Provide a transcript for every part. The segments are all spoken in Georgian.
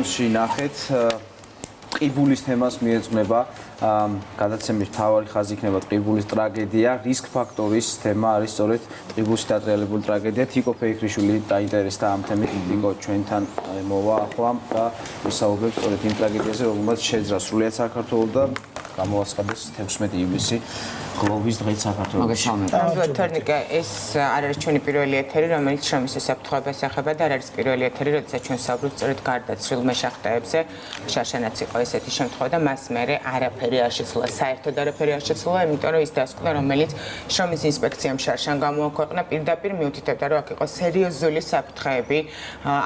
ანონსში ნახეთ ტყიბულის თემას მიეძღვნება გადაცემის მთავარი ხაზი იქნება ტყიბულის ტრაგედია, რისკ ფაქტორის თემა არის სწორედ ტყიბულში დატრიალებული ტრაგედია. თიკო ფეიქრიშვილი დაინტერესდა ამ თემით, თიკო ჩვენთან მოვა ახლა და ვისაუბრებთ სწორედ იმ ტრაგედიაზე, რომელმაც შეძრა სრულიად საქართველოს და გამოაცხადეს 16 ივლისი გლოვის დღით საქართველოში. თორნიკე, ეს არ არის ჩვენი პირველი ეთერი, რომელიც შრომის უსაფრთხოებას ეხება და არ არის პირველი ეთერი, როდესაც ჩვენ საუბრობთ სწორედ გარდაცვლილ მეშახტეებზე. შაშანაც იყო ესეთი შემთხვევა და მას მერე არაფერი არ შეცვლა, საერთოდ არაფერი არ შეცვლა, იმიტომ რომ ის დასკვნა, რომელიც შრომის ინსპექციამ შარშან გამოაქვეყნა, პირდაპირ მიუთითებდა, რომ აქ იყო სერიოზული საფრთხეები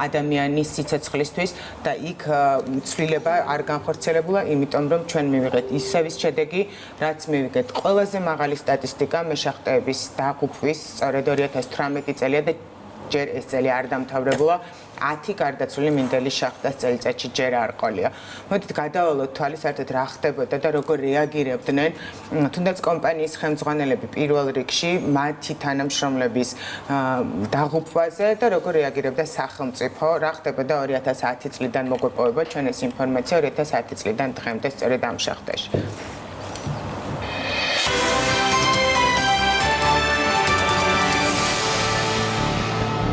ადამიანის სიცოცხლისთვის და იქ ცვლილება არ განხორციელებულა, იმიტომ რომ ჩვენ მივიღეთ ისევის შედეგი, რაც მივიღეთ ყველაზე მაღალი სტატისტიკა მეშახტეების დაღუპვის სწორედ 2018 წელია და ჯერ ეს წელი არ დამთავრებულა 10 გარდაცვლილი მინდელის შახტას წელიწადში ჯერ არ ყოლია. მოდით გადავალოთ თვალის საერთოდ რა ხდებოდა და როგორ რეაგირებდნენ თუნდაც კომპანიის ხელმძღვანელები პირველ რიგში მათი თანამშრომლების დაღუპვაზე და როგორ რეაგირებდა სახელმწიფო, რა ხდებოდა 2010 წლიდან მოგვეპოვება ჩვენ ეს ინფორმაცია 2010 წლიდან დღემდე სწორედ ამ შახტაში.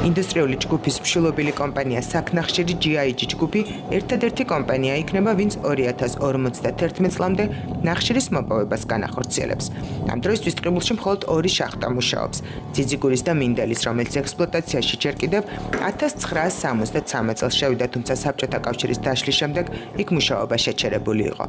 ინდუსტრიული ჯგუფის მშვილობილი კომპანია საქნახშირი GIG ჯგუფი ერთადერთი კომპანია იქნება, ვინც 2051 წლამდე ნახშირის მოპოვებას განახორციელებს. ამ დროისთვის ტყიბულში მხოლოდ 2 შახტა მუშაობს. ძიძიგურის და მინდელის, რომელიც ექსპლუატაციაში ჯერ კიდევ 1973 წელს შევიდა, თუმცა საბჭოთა კავშირის დაშლის შემდეგ იქ მუშაობა შეჩერებული იყო.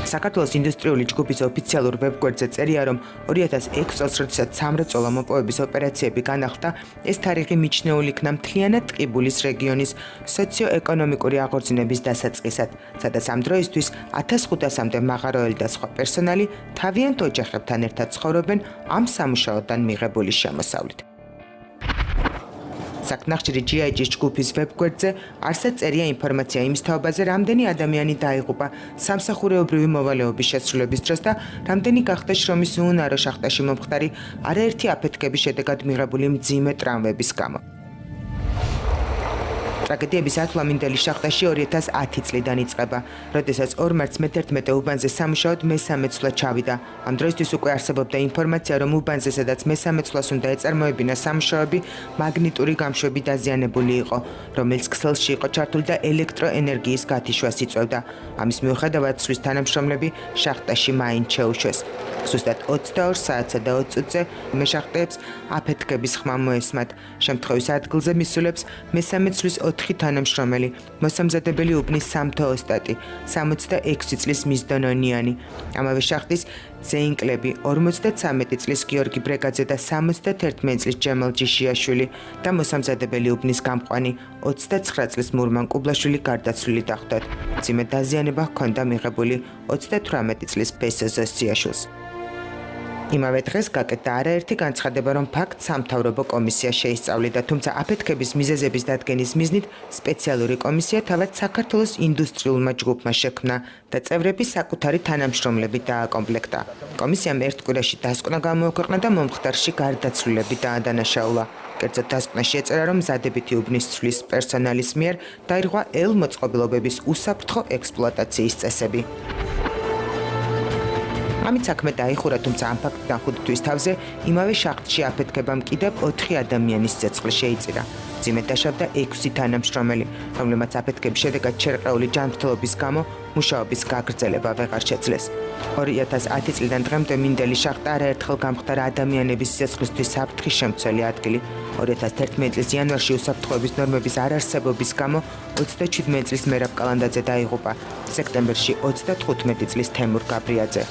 საქართველოს ინდუსტრიული ჯგუფის ოფიციალურ ვებგვერდზე წერია, რომ 2006 წელს, როდესაც სამრეწველო მოპოვების ოპერაციები განახლდა, ეს თარიღი მიჩნეული იქნა მთლიანად ტყიბულის რეგიონის სოციო-ეკონომიკური აღორძინების დასაწყისად, სადაც ამ დროისთვის 1500-მდე მაღაროელი და სხვა პერსონალი თავიანთ ოჯახებთან ერთად ცხოვრობენ ამ სამუშაოდან მიღებული შემოსავლით. საქნახშირი GIG ჯგუფის ვებგვერდზე არსად წერია ინფორმაცია იმის თაობაზე, რამდენი ადამიანი დაიღუპა სამსახურეობრივი მოვალეობის შესრულების დროს და რამდენი გახდა შრომის უუნარო შახტაში მომხდარი არაერთი აფეთქების შედეგად მიღებული მძიმე ტრამვების გამო. ტრაგედიების ათვლა მინდელის შახტაში 2010 წლიდან იწყება, როდესაც 2 მარტს მე-11 უბანზე სამუშაოდ მე-13 ცვლა ჩავიდა. ამ დროისთვის უკვე არსებობდა ინფორმაცია, რომ უბანზე, სადაც მე-13 ცვლას უნდა ეწარმოებინა სამუშაოები, მაგნიტური გამშვები დაზიანებული იყო, რომელიც ქსელში იყო ჩართული და ელექტროენერგიის გათიშვას იწვევდა. ამის მიუხედავად ცვლის თანამშრომლები შახტაში მაინც შეუშვეს. ზუსტად 22 საათსა და 20 წუთზე მეშახტეებს აფეთქების ხმა მოესმათ. შემთხვევის ადგილზე მისულებს მე-13 ცვლის 4 თანამშრომელი, მოსამზადებელი უბნის სამთო ოსტატი, 66 წლის მისდონონიანი. ამავე შახტის ზეინკლები 53 წლის გიორგი ბრეგაძე და 71 წლის ჯემალ ჯიშიაშვილი და მოსამზადებელი უბნის გამყვანი 29 წლის მურმან კუბლაშვილი გარდაცვლილი დახვდათ. მძიმე დაზიანება ჰქონდა მიღებული 38 წლის ბესოზოს ძიაშვილს. იმავე დღეს გაკეთდა არაერთი განცხადება, რომ ფაქტს სამთავრობო კომისია შეისწავლიდა, თუმცა აფეთქების მიზეზების დადგენის მიზნით სპეციალური კომისია თავად საქართველოს ინდუსტრიულმა ჯგუფმა შექმნა და წევრები საკუთარი თანამშრომლებით დააკომპლექტა. კომისიამ ერთ კვირაში დასკვნა გამოაქვეყნა და მომხდარში გარდაცვლილები დაადანაშაულა. კერძოდ დასკვნაში ეწერა, რომ მზადებითი უბნის ცვლის პერსონალის მიერ დაირღვა ელ-მოწყობილობების უსაფრთხო ექსპლუატაციის წესები. ამით საქმე დაიხურა, თუმცა ამ ფაქტთან ხუთთვის თავზე იმავე შახტში აფეთქებამ კიდევ 4 ადამიანის ცეცხლი შეიწირა. მძიმედ დაშავდა 6 თანამშრომელი, რომლებმაც აფეთქების შედეგად შერყეული ჯანმრთელობის გამო მუშაობის გაგრძელება ვეღარ შეძლეს. 2010 წლიდან დღემდე მინდელის შახტა არაერთხელ გამხდარა ადამიანების სიცოცხლისთვის საფრთხის შემცველი ადგილი. 2011 წლის იანვარში უსაფრთხოების ნორმების არარსებობის გამო 27 წლის მერაბ კალანდაძე დაიღუპა. სექტემბერში 35 წლის თემურ გაბრიაძე.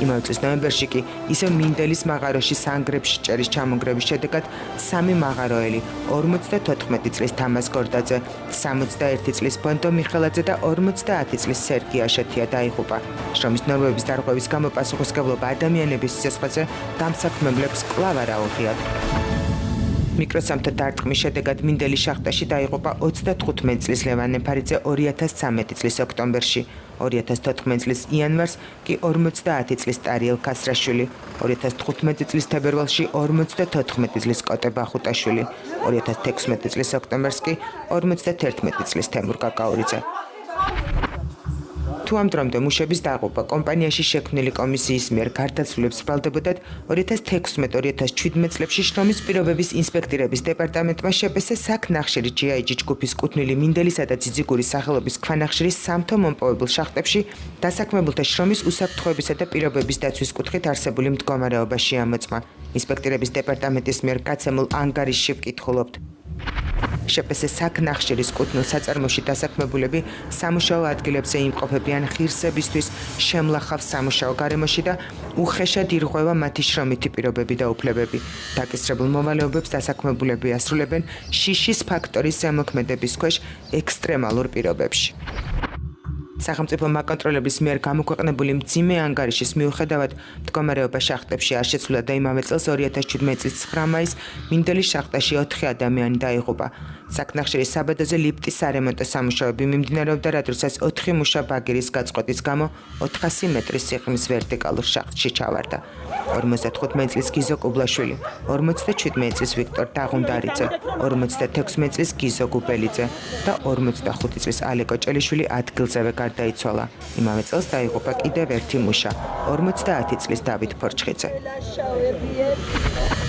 იმავე წლის ნოემბერში კი ისევ მინდელის მაღაროში სანგრებში ჭერის ჩამონგრევის შედეგად 3 მაღაროელი 54 წლის თამაზ გორდაძე, 61 წლის ბონდო მიხელაძე და 50 წლის სერგი აშათია დაიღუპა. შრომის ნორმების დარღვევის გამო პასუხისმგებლობა ადამიანების სიცოცხლეზე დამსაქმებლებს კვლავ არ აუღიათ. მიკროსამთო დარტყმის შედეგად მინდელის შახტაში დაიღუპა 35 წლის ლევან ნეფარიძე 2013 წლის ოქტომბერში. 2014 წლის იანვარს კი 50 წლის ტარიელ ქასრაშვილი, 2015 წლის თებერვალში 54 წლის კოტე ბახუტაშვილი, 2016 წლის ოქტომბერს კი 51 წლის თემურ კაკაურიძე. თუ ამ დრომდე მუშების დაღუპვა კომპანიაში შექმნილი კომისიის მიერ გარდაცვლილებს ბრალდებოდათ 2016-2017 წლებში შრომის პირობების ინსპექტირების დეპარტამენტმა შეპესა საქნახშირი GIG ჯგუფის კუთვნილი მინდელისა და ძიძიგურის სახელობის ქვანახშირის სამთო მომპოვებულ შახტებში დასაქმებულთა შრომის უსაფრთხოებისა და პირობების დაცვის კუთხით არსებული მდგომარეობა შეამოწმა. ინსპექტირების დეპარტამენტის მიერ გაცემულ ანგარიშში ვკითხულობთ. შეპესა საქნახშირის კუთვნილ საწარმოში დასაქმებულები სამუშაო ადგილებზე იმყოფებიან ღირსებისთვის შემლახავ სამუშაო გარემოში და უხეშად ირღვევა მათი შრომითი პირობები და უფლებები. დაკისრებულ მოვალეობებს დასაქმებულები ასრულებენ შიშის ფაქტორის ზემოქმედების ქვეშ ექსტრემალურ პირობებში. სახელმწიფო მაკონტროლების მიერ გამოქვეყნებული მძიმე ანგარიშის მიუხედავად მდგომარეობა შახტებში არ შეცვლილა და იმავე წელს 2017 წლის 9 მაისს მინდელის შახტაში 4 ადამიანი დაიღუპა. საქნახშირის საბადოზე ლიფტის სარემონტო სამუშაოები მიმდინარეობდა, რადგან 4 მუშა ბაგირის გაწყვეტის გამო 400 მეტრის სიღრმის ვერტიკალურ შახტში ჩავარდა. 55 წლის გიზო კუბლაშვილი, 57 წლის ვიქტორ დაღუნდარიძე, 56 წლის გიზო გუბელიძე და 45 წლის ალეკო ჭელიშვილი ადგილზევე გარდაიცვალა. იმავე წელს დაიღუპა კიდევ ერთი მუშა, 50 წლის დავით ფორჩხიძე.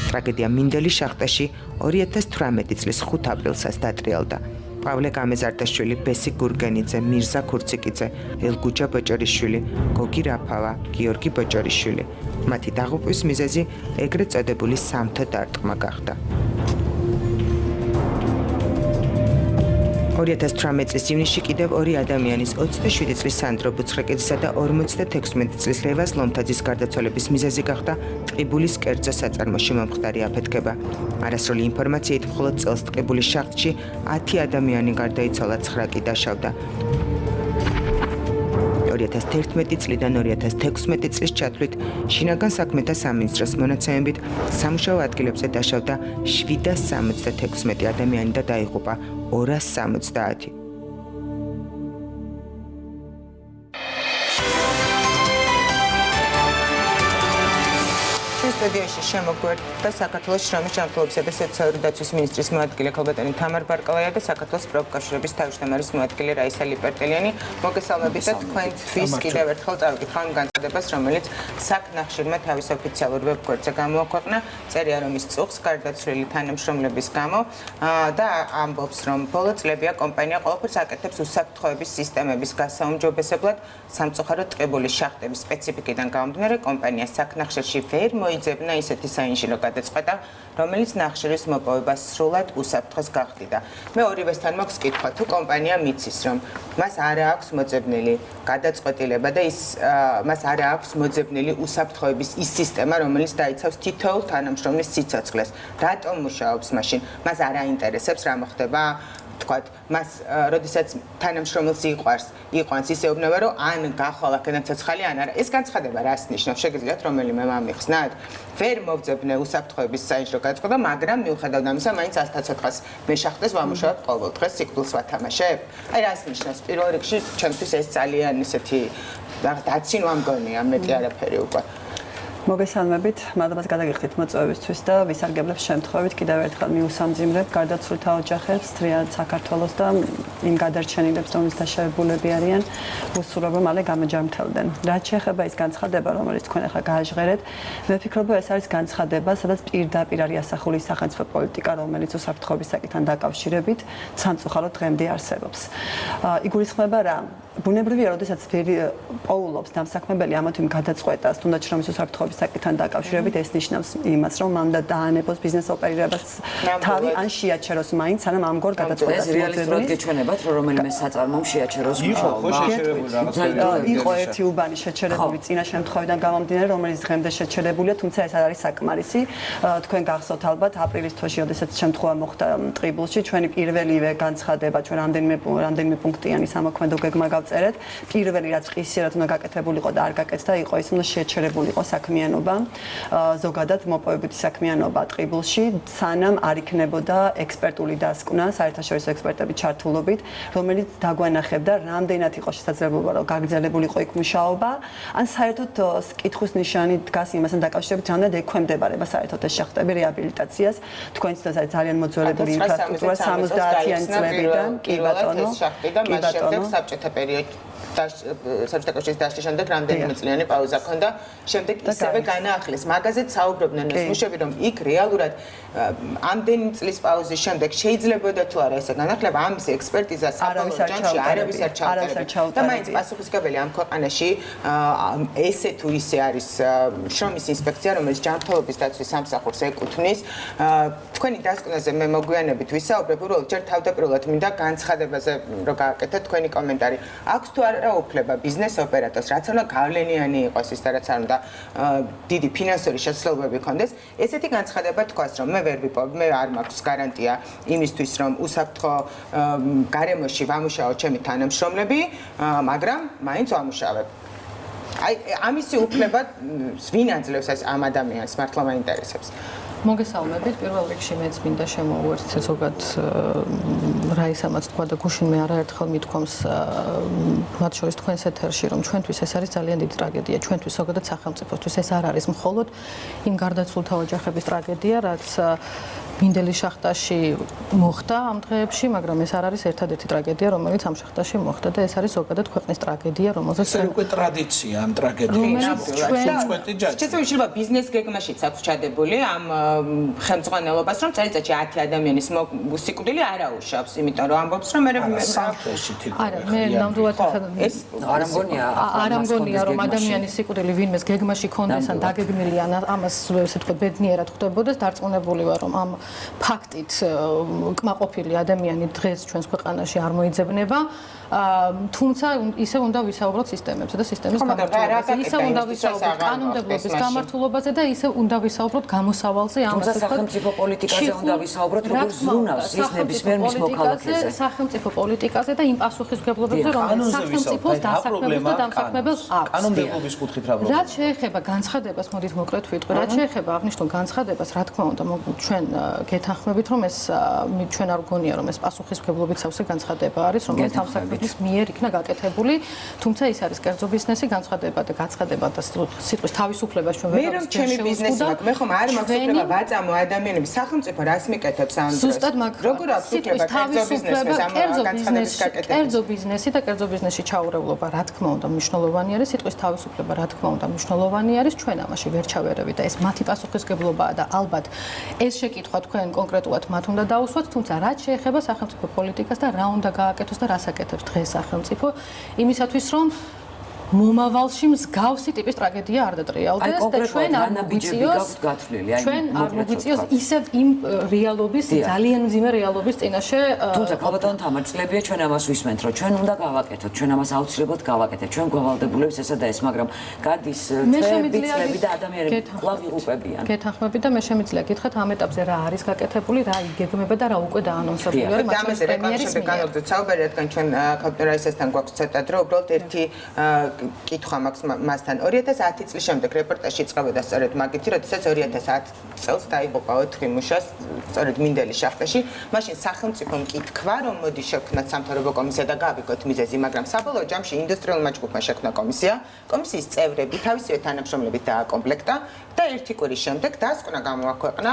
ტრაგედია მინდელის შახტაში 2018 წლის 5 აპრილსაც დატრიალდა. პავლე გამეზარდაშვილი, ბესი გურგენიძე, მირზა ქურციკიძე, ელგუჯა ბოჭორიშვილი, გოგი რაფავა, გიორგი ბოჭორიშვილი. მათი დაღუპვის მიზეზი ეგრეთ წოდებული სამთო დარტყმა გახდა. 2018 წლის ივნისში კიდევ 2 ადამიანის 27 წლის სანდრო ბუცხრეკიძისა და 56 წლის ლევას ლომთაძის გარდაცვალების მიზეზი გახდა ტყიბულის კერძო საწარმოში მომხდარი აფეთქება. არასრული ინფორმაციით მხოლოდ წელს ტყიბულის შახტში 10 ადამიანი გარდაიცვალა, 9 კი დაშავდა. 2011 წლიდან 2016 წლის ჩათვლით შინაგან საქმეთა სამინისტროს მონაცემებით სამუშაო ადგილებზე დაშავდა 776 ადამიანი და დაიღუპა 270. სტუდიაში შემოგვერთ და საქართველოს შრომის ჯანმრთელობისა და სოციალური დაცვის მინისტრის მოადგილე ქალბატონი თამარ ბარკალაია და საქართველოს პროფკავშირების თავმჯდომარის მოადგილე რაისა ლიპერტელიანი. მოგესალმებით და თქვენთვის კიდევ ერთხელ წავიკითხავ იმ განცხადებას, რომელიც საქნახშირმა თავის ოფიციალურ ვებგვერდზე გამოაქვეყნა, წერია რომ ის წუხს გარდაცვლილი თანამშრომლების გამო და ამბობს, რომ ბოლო წლებია კომპანია ყველაფერს აკეთებს უსაფრთხოების სისტემების გასაუმჯობესებლად. სამწუხაროდ ტყიბულის შახტების სპეციფიკიდან გამომდინარე, კომპანია საქნახშირში ვერ მოიძებნა ისეთი საინჟინრო გადაწყვეტა, რომელიც ნახშირის მოპოვება სრულად უსაფრთხოს გახდიდა. მე ორივესთან მაქვს კითხვა, თუ კომპანია მიცის, რომ მას არ აქვს მოძებნილი გადაწყვეტილება და მას არ აქვს მოძებნილი უსაფრთხოების ის სისტემა, რომელიც დაიცავს თითოეულ თანამშრომლის სიცოცხლეს. რატომ მუშაობს მაშინ? მას არ აინტერესებს რა მოხდება? თქვათ, მას როდესაც თანამშრომელს იყვანს, ისე ეუბნება, რომ ან გახვალ აქედან ცოცხალი, ან არა. ეს განცხადება რას ნიშნავს? შეგიძლიათ რომელიმე მამიხსნათ? ვერ მოვძებნე უსაფრთხოების საინჟინრო გადაწყვეტა, მაგრამ მიუხედავად ამისა, მაინც 100-ს მე შახტეს ვამუშავებ ყოველ დღეს სიკვდილს ვათამაშებ. აი რას ნიშნავს? პირველ რიგში ჩემთვის ეს ძალიან ისეთი დაცინვა მგონია, მეტი არაფერი უკვე. მოგესალმებით, მადლობას გადაგიხდით მოწვევისთვის და ვისარგებლებ შემთხვევით კიდევ ერთხელ მიუსამძიმრებ გარდაცვლილთა ოჯახებს, თრიად საქართველოს და იმ გადარჩენილებს, რომლის დაშავებულები არიან, უსურვებ, რომ მალე გამოჯამრთელდნენ. რაც შეეხება ის განცხადება, რომელიც თქვენ ახლა გააჟღერეთ, მე ვფიქრობ, ეს არის განცხადება, სადაც პირდაპირ არის ასახული სახელმწიფო პოლიტიკა, რომელიც უსაფრთხოების საკითხთან დაკავშირებით სამწუხაროდ დღემდე არსებობს. იგულისხმება რა? ბუნებრივია, როდესაც პოულობს დამსაქმებელი ამა თუ იმ გადაწყვეტას, თუნდაც შრომის უსაფრთხოების საკითხთან დაკავშირებით, ეს ნიშნავს იმას, რომ მან და დაანებოს ბიზნეს ოპერირებას თავი ან შეაჩეროს მაინც, სანამ ამგვარ გადაწყვეტას მოძებნის. ეს რეალისტურად გეჩვენებათ, რომ რომელიმე საწარმომ შეაჩეროს მუშაობა. იყო ერთი უბანი შეჩერებული წინა შემთხვევიდან გამომდინარე, რომელიც დღემდე შეჩერებულია, თუმცა ეს არ არის საკმარისი. თქვენ გახსოვთ ალბათ აპრილის თვეში, როდესაც შემთხვევა მოხდა ტყიბულში, ჩვენი პირველივე განცხადება, ჩვენ რამდენიმე პუნქტიანი სამოქმედო გეგმა წერეთ. პირველი რაც ყისიერად უნდა გაკეთებულიყო და არ გაკეთდა, იყო ის, რომ შეჩერებულიყო საქმიანი საქმიანობა, ზოგადად მოპოვებითი საქმიანობა ტყიბულში, სანამ არ იქნებოდა ექსპერტული დასკვნა, საერთაშორისო ექსპერტების ჩართულობით, რომელიც დაგვანახებდა, რამდენად იყო შესაძლებლობა, რომ გაგრძელებულიყო იქ მუშაობა, ან საერთოდ კითხვის ნიშანი დგას იმასთან დაკავშირებით, რამდენად ექვემდებარება საერთოდ ეს შახტები რეაბილიტაციას. თქვენც ეს ძალიან მოძველებული ინფრასტრუქტურა 70-იანი წლებიდან, კი ბატონო, კი ბატონო, საბჭოთა პერიოდში საბჭოთა კავშირის დაშლის შემდეგ რამდენიმე წლიანი პაუზა ჰქონდა, შემდეგ ისევე განაახლეს. მაგაზეც საუბრობდნენ ნუსმუშები, რომ იქ რეალურად ამდენი წლის პაუზის შემდეგ შეიძლებოდა თუ არა ესე განახლება, ამის ექსპერტიზა საბოლოო ჯამში არავის არ ჩაუტარებია. და მაინც პასუხისმგებელი ამ ქვეყანაში ესე თუ ისე არის შრომის ინსპექცია, რომელიც ჯანმრთელობის დაცვის სამსახურს ეკუთვნის. თქვენი დასკვნაზე მე მოგვიანებით ვისაუბრებ, უბრალოდ ჯერ თავდაპირველად მინდა განცხადებაზე რომ გააკეთეთ თქვენი კომენტარი. აქვს თუ არა უფლება ბიზნეს ოპერატორს, რაც უნდა გავლენიანი იყოს ის და რაც არ უნდა დიდი ფინანსური შესაძლებლობები ჰქონდეს, ესეთი განცხადება თქვას, რომ მე ვერ ვიპოვებ, მე არ მაქვს გარანტია იმისთვის, რომ უსაფრთხო გარემოში ვამუშაო ჩემი თანამშრომლები, მაგრამ მაინც ვამუშავებ. აი, ამისი უფლება ვინ აძლევს ამ ადამიანს, მართლა მაინტერესებს. მოგესალმებით, პირველ რიგში მეც მინდა შემოვუერთდეთ ზოგადად რა ისამაც თქვა და გუშინ მე არაერთხელ მithქვამს მათ შორის თქვენს ეთერში, რომ ჩვენთვის ეს არის ძალიან დიდი ტრაგედია, ჩვენთვის ზოგადად სახელმწიფოსთვის ეს არ არის მხოლოდ იმ გარდაცვლილთა ოჯახების ტრაგედია, რაც მინდელის შახტაში მოხდა ამ დღეებში, მაგრამ ეს არ არის ერთადერთი ტრაგედია, რომელიც ამ შახტაში მოხდა და ეს არის ზოგადად ქვეყნის ტრაგედია, რომელზეც ეს უკვე ტრადიცია ამ ტრაგედიას. შეიძლება ბიზნეს გეგმაშიც აქვს ჩადებული ამ ხელმძღვანელობას, რომ წელიწადში 10 ადამიანის სიკვდილი არ აუშავს, იმიტომ რომ ამბობს, რომ არა, მე ნამდვილად ეს არ ამგონია, რომ ადამიანის სიკვდილი ვინმეს გეგმაში ქონდეს ან დაგეგმილი ან ამას ესე თქვა ბედნიერად ხდებოდეს, დარწმუნებული ვარ, რომ ამ ფაქტით კმაყოფილი ადამიანი დღეს ჩვენს ქვეყანაში არ მოიძებნება. თუმცა ისევ უნდა ვისაუბროთ სისტემებზე და სისტემის გამართულობაზე. ისევ უნდა ვისაუბროთ კანონმდებლობის გამართულობაზე და ისევ უნდა ვისაუბროთ გამოსავალზე ამ თუმცა სახელმწიფო პოლიტიკაზე უნდა ვისაუბროთ, როგორ ზრუნავს ის ნებისმიერ მის მოქალაქეზე. სახელმწიფო პოლიტიკაზე და იმ პასუხისმგებლობებზე, რომელიც სახელმწიფოს დასაქმებელს და დამსაქმებელს აქვს. კანონმდებლობის კუთხით რა პრობლემა? რაც შეეხება განცხადებას, მოდით მოკლედ ვიტყვი, რაც შეეხება აღნიშნულ განცხადებას, რა თქმა უნდა, ჩვენ გეთანხმებით, რომ ეს ჩვენ არ გონია, რომ ეს პასუხისმგებლობით სავსე განცხადება არის, რომელიც დამსაქმებლის მიერ იქნა გაკეთებული, თუმცა ის არის კერძო ბიზნესი განცხადება და გაცხადება და სიტყვის თავისუფლებას ჩვენ ვერ მე რომ ჩემი ბიზნესი მაქვს, მე ხომ არ მაქვს უფლება ვაწამო ადამიანების სახელმწიფო რას მიკეთებს ამ დროს. ზუსტად მაგ როგორ აქვს უფლება კერძო ბიზნესის ამ განცხადების გაკეთებას? კერძო ბიზნესი და კერძო ბიზნესში ჩაურევლობა, რა თქმა უნდა, მნიშვნელოვანი არის, სიტყვის თავისუფლება, რა თქმა უნდა, მნიშვნელოვანი არის, ჩვენ ამაში ვერ ჩავერევით და ეს მათი პასუხისმგებლობაა და ალბათ ეს შეკითხვა თქვენ კონკრეტულად მათ უნდა დაუსვათ, თუმცა რაც შეეხება სახელმწიფო პოლიტიკას და რა უნდა გააკეთოს და რას აკეთებს დღეს სახელმწიფო იმისათვის, რომ მომავალში მსგავსი ტიპის ტრაგედია არ დატრიალდეს და ჩვენ არ მოგვიწიოს ისევ იმ რეალობის, ძალიან მძიმე რეალობის წინაშე. თუმცა ქალბატონ თამარ, წლებია ჩვენ ამას ვისმენთ, რომ ჩვენ უნდა გავაკეთოთ, ჩვენ ამას აუცილებლად გავაკეთეთ, ჩვენ გვალდებულებს ესა და ეს, მაგრამ გადის წლები და ადამიანები კვლავ იღუპებიან. გეთანხმებით და მე შემიძლია გითხრათ ამ ეტაპზე რა არის გაკეთებული, რა იგეგმება და რა უკვე დაანონსებული არის მაშინ პრემიერის მიერ. საუბარი რადგან ჩვენ ქალბატონ რაისასთან გვაქვს ცოტა დრო, უბრალოდ ერთი კითხვა მაქვს მასთან 2010 წლის შემდეგ რეპორტაჟში იწყებოდა სწორედ მაგითი, როდესაც 2010 წელს დაიღუპა 4 მუშა სწორედ მინდელის შახტაში. მაშინ სახელმწიფომ კითხვა, რომ მოდი შევქმნათ სამთავრობო კომისია და გავიგოთ მიზეზი, მაგრამ საბოლოო ჯამში ინდუსტრიულმა ჯგუფმა შექმნა კომისია. კომისიის წევრები თავისივე თანამშრომლებით დააკომპლექტა და ერთი კვირის შემდეგ დასკვნა გამოაქვეყნა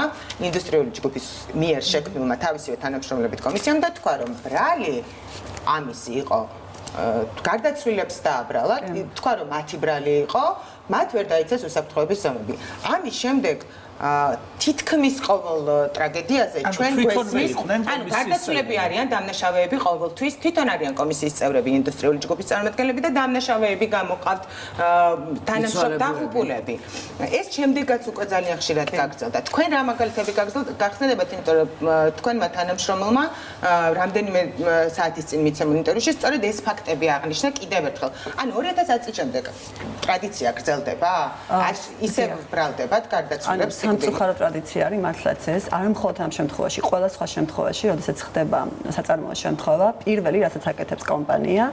ინდუსტრიული ჯგუფის მიერ შექმნილმა თავისივე თანამშრომლებით კომისიამ და თქვა, რომ ბრალი ამისი იყო გარდაცვლილებს დააბრალა, თქვა რომ მათი ბრალი იყო, მათ ვერ დაიცეს უსაფრთხოების ზომები. ამის შემდეგ თითქმის ყოველ ტრაგედიაზე ჩვენ გვესმის, ანუ გარდაცვლილები არიან, დამნაშავეები ყოველთვის, თვითონ არიან კომისიის წევრები, ინდუსტრიული ჯგუფის წარმომადგენლები და დამნაშავეები გამოყავთ თანამშრომლები დაღუპულები. ეს შემდეგაც უკვე ძალიან ხშირად გაგრძელდა. თქვენ რა მაგალითები გახსნებათ, იმიტომ რომ თქვენმა თანამშრომელმა რამდენიმე საათის წინ მიცემულ ინტერვიუში სწორედ ეს ფაქტები აღნიშნა კიდევ ერთხელ. ანუ 2010 წლის შემდეგ ტრადიცია გრძელდება? ისევ ბრალდებათ გარდაცვლილებს სამწუხარო ტრადიცია არის მართლაც ეს, არ მხოლოდ ამ შემთხვევაში, ყველა სხვა შემთხვევაში, როდესაც ხდება საწარმოო შემთხვევა, პირველი, რასაც აკეთებს კომპანია,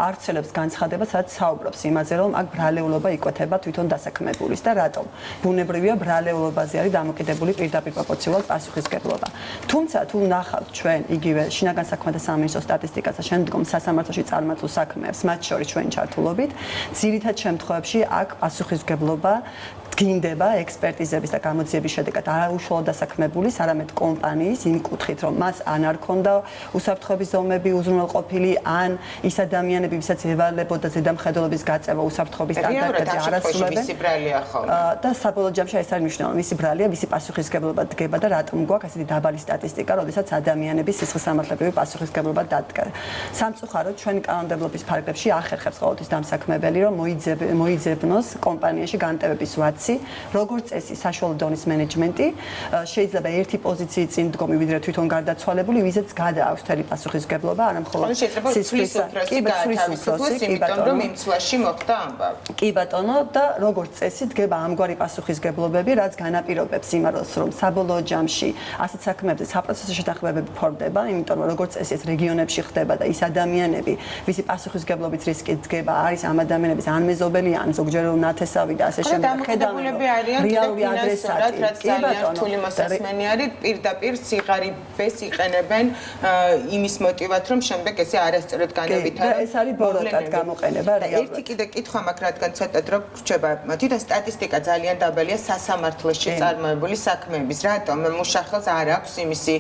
ავრცელებს განცხადებას, რაც საუბრობს იმაზე, რომ აქ ბრალეულობა იკვეთება თვითონ დასაქმებულის და რატომ. ბუნებრივია ბრალეულობაზე არის დამოკიდებული პირდაპირ პროპორციულად პასუხისმგებლობა. თუმცა თუ ნახავთ ჩვენ იგივე შინაგან საქმეთა სამინისტროს სტატისტიკას და შემდგომ სასამართლოში წარმართულ საქმეებს, მათ შორის ჩვენი ჩართულობით, ძირითად შემთხვევებში აქ პასუხისმგებლობა გინდება ექსპერტიზების და გამოძიების შედეგად არა უშუალოდ დასაქმებულის, არამედ კომპანიის იმ კუთხით, რომ მას ან არ ქონდა უსაფრთხოების ზომები უზრუნველყოფილი, ან ის ადამიანები, ვისაც ევალებოდა ზედამხედველობის გაწევა უსაფრთხოების სტანდარტებზე არასრულებენ. და საბოლოო ჯამში ეს არის მნიშვნელოვანი, მისი ბრალია, მისი პასუხისმგებლობა დგება და რატომ გვაქვს ესეთი დაბალი სტატისტიკა, როდესაც ადამიანების სისხლისამართლებრივი პასუხისმგებლობა დადგა. სამწუხაროდ ჩვენი კანონმდებლობის ფარგლებში ახერხებს ყოველთვის დამსაქმებელი, რომ მოიძებნოს კომპანიაში განტევების ვაცი, როგორც წესი საშუალო დონის მენეჯმენტი, შეიძლება ერთი პოზიციის წინ დგომი ვიდრე თვითონ გარდაცვალებული, ვიზაც გადააქვს მთელი პასუხისმგებლობა, არა მხოლოდ სისხლის უფროსი, იმიტომ რომ იმ წლებში მოხდა ამბავი. კი ბატონო, და როგორც წესი დგება ამგვარი პასუხისმგებლობები, რაც განაპირობებს იმას, რომ საბოლოო ჯამში ასეთ საქმეებზე საპროცესო შეთანხმებები ფორმდება, იმიტომ რომ როგორც წესი ეს რეგიონებში ხდება და ის ადამიანები, ვისი პასუხისმგებლობის რისკი დგება, არის ამ ადამიანების ან მეზობელი, ან ზოგჯერ ნათესავი და ასე შემდეგ. დამოკიდებულები არიან ფინანსურად, რაც ძალიან რთული მოსასმენი არის, პირდაპირ სიღარიბეს იყენებენ იმის მოტივად, რომ შემდეგ ესე არასწორად განავითარონ. ეს არის ბოროტად გამოყენება რეალურად. ერთი კიდე კითხვა მაქვს, რადგან ცოტა დრო გრჩება, თვითონ სტატისტიკა ძალიან დაბალია სასამართლოში წარმოებული საქმეების. რატომ მუშახელს არ აქვს იმისი,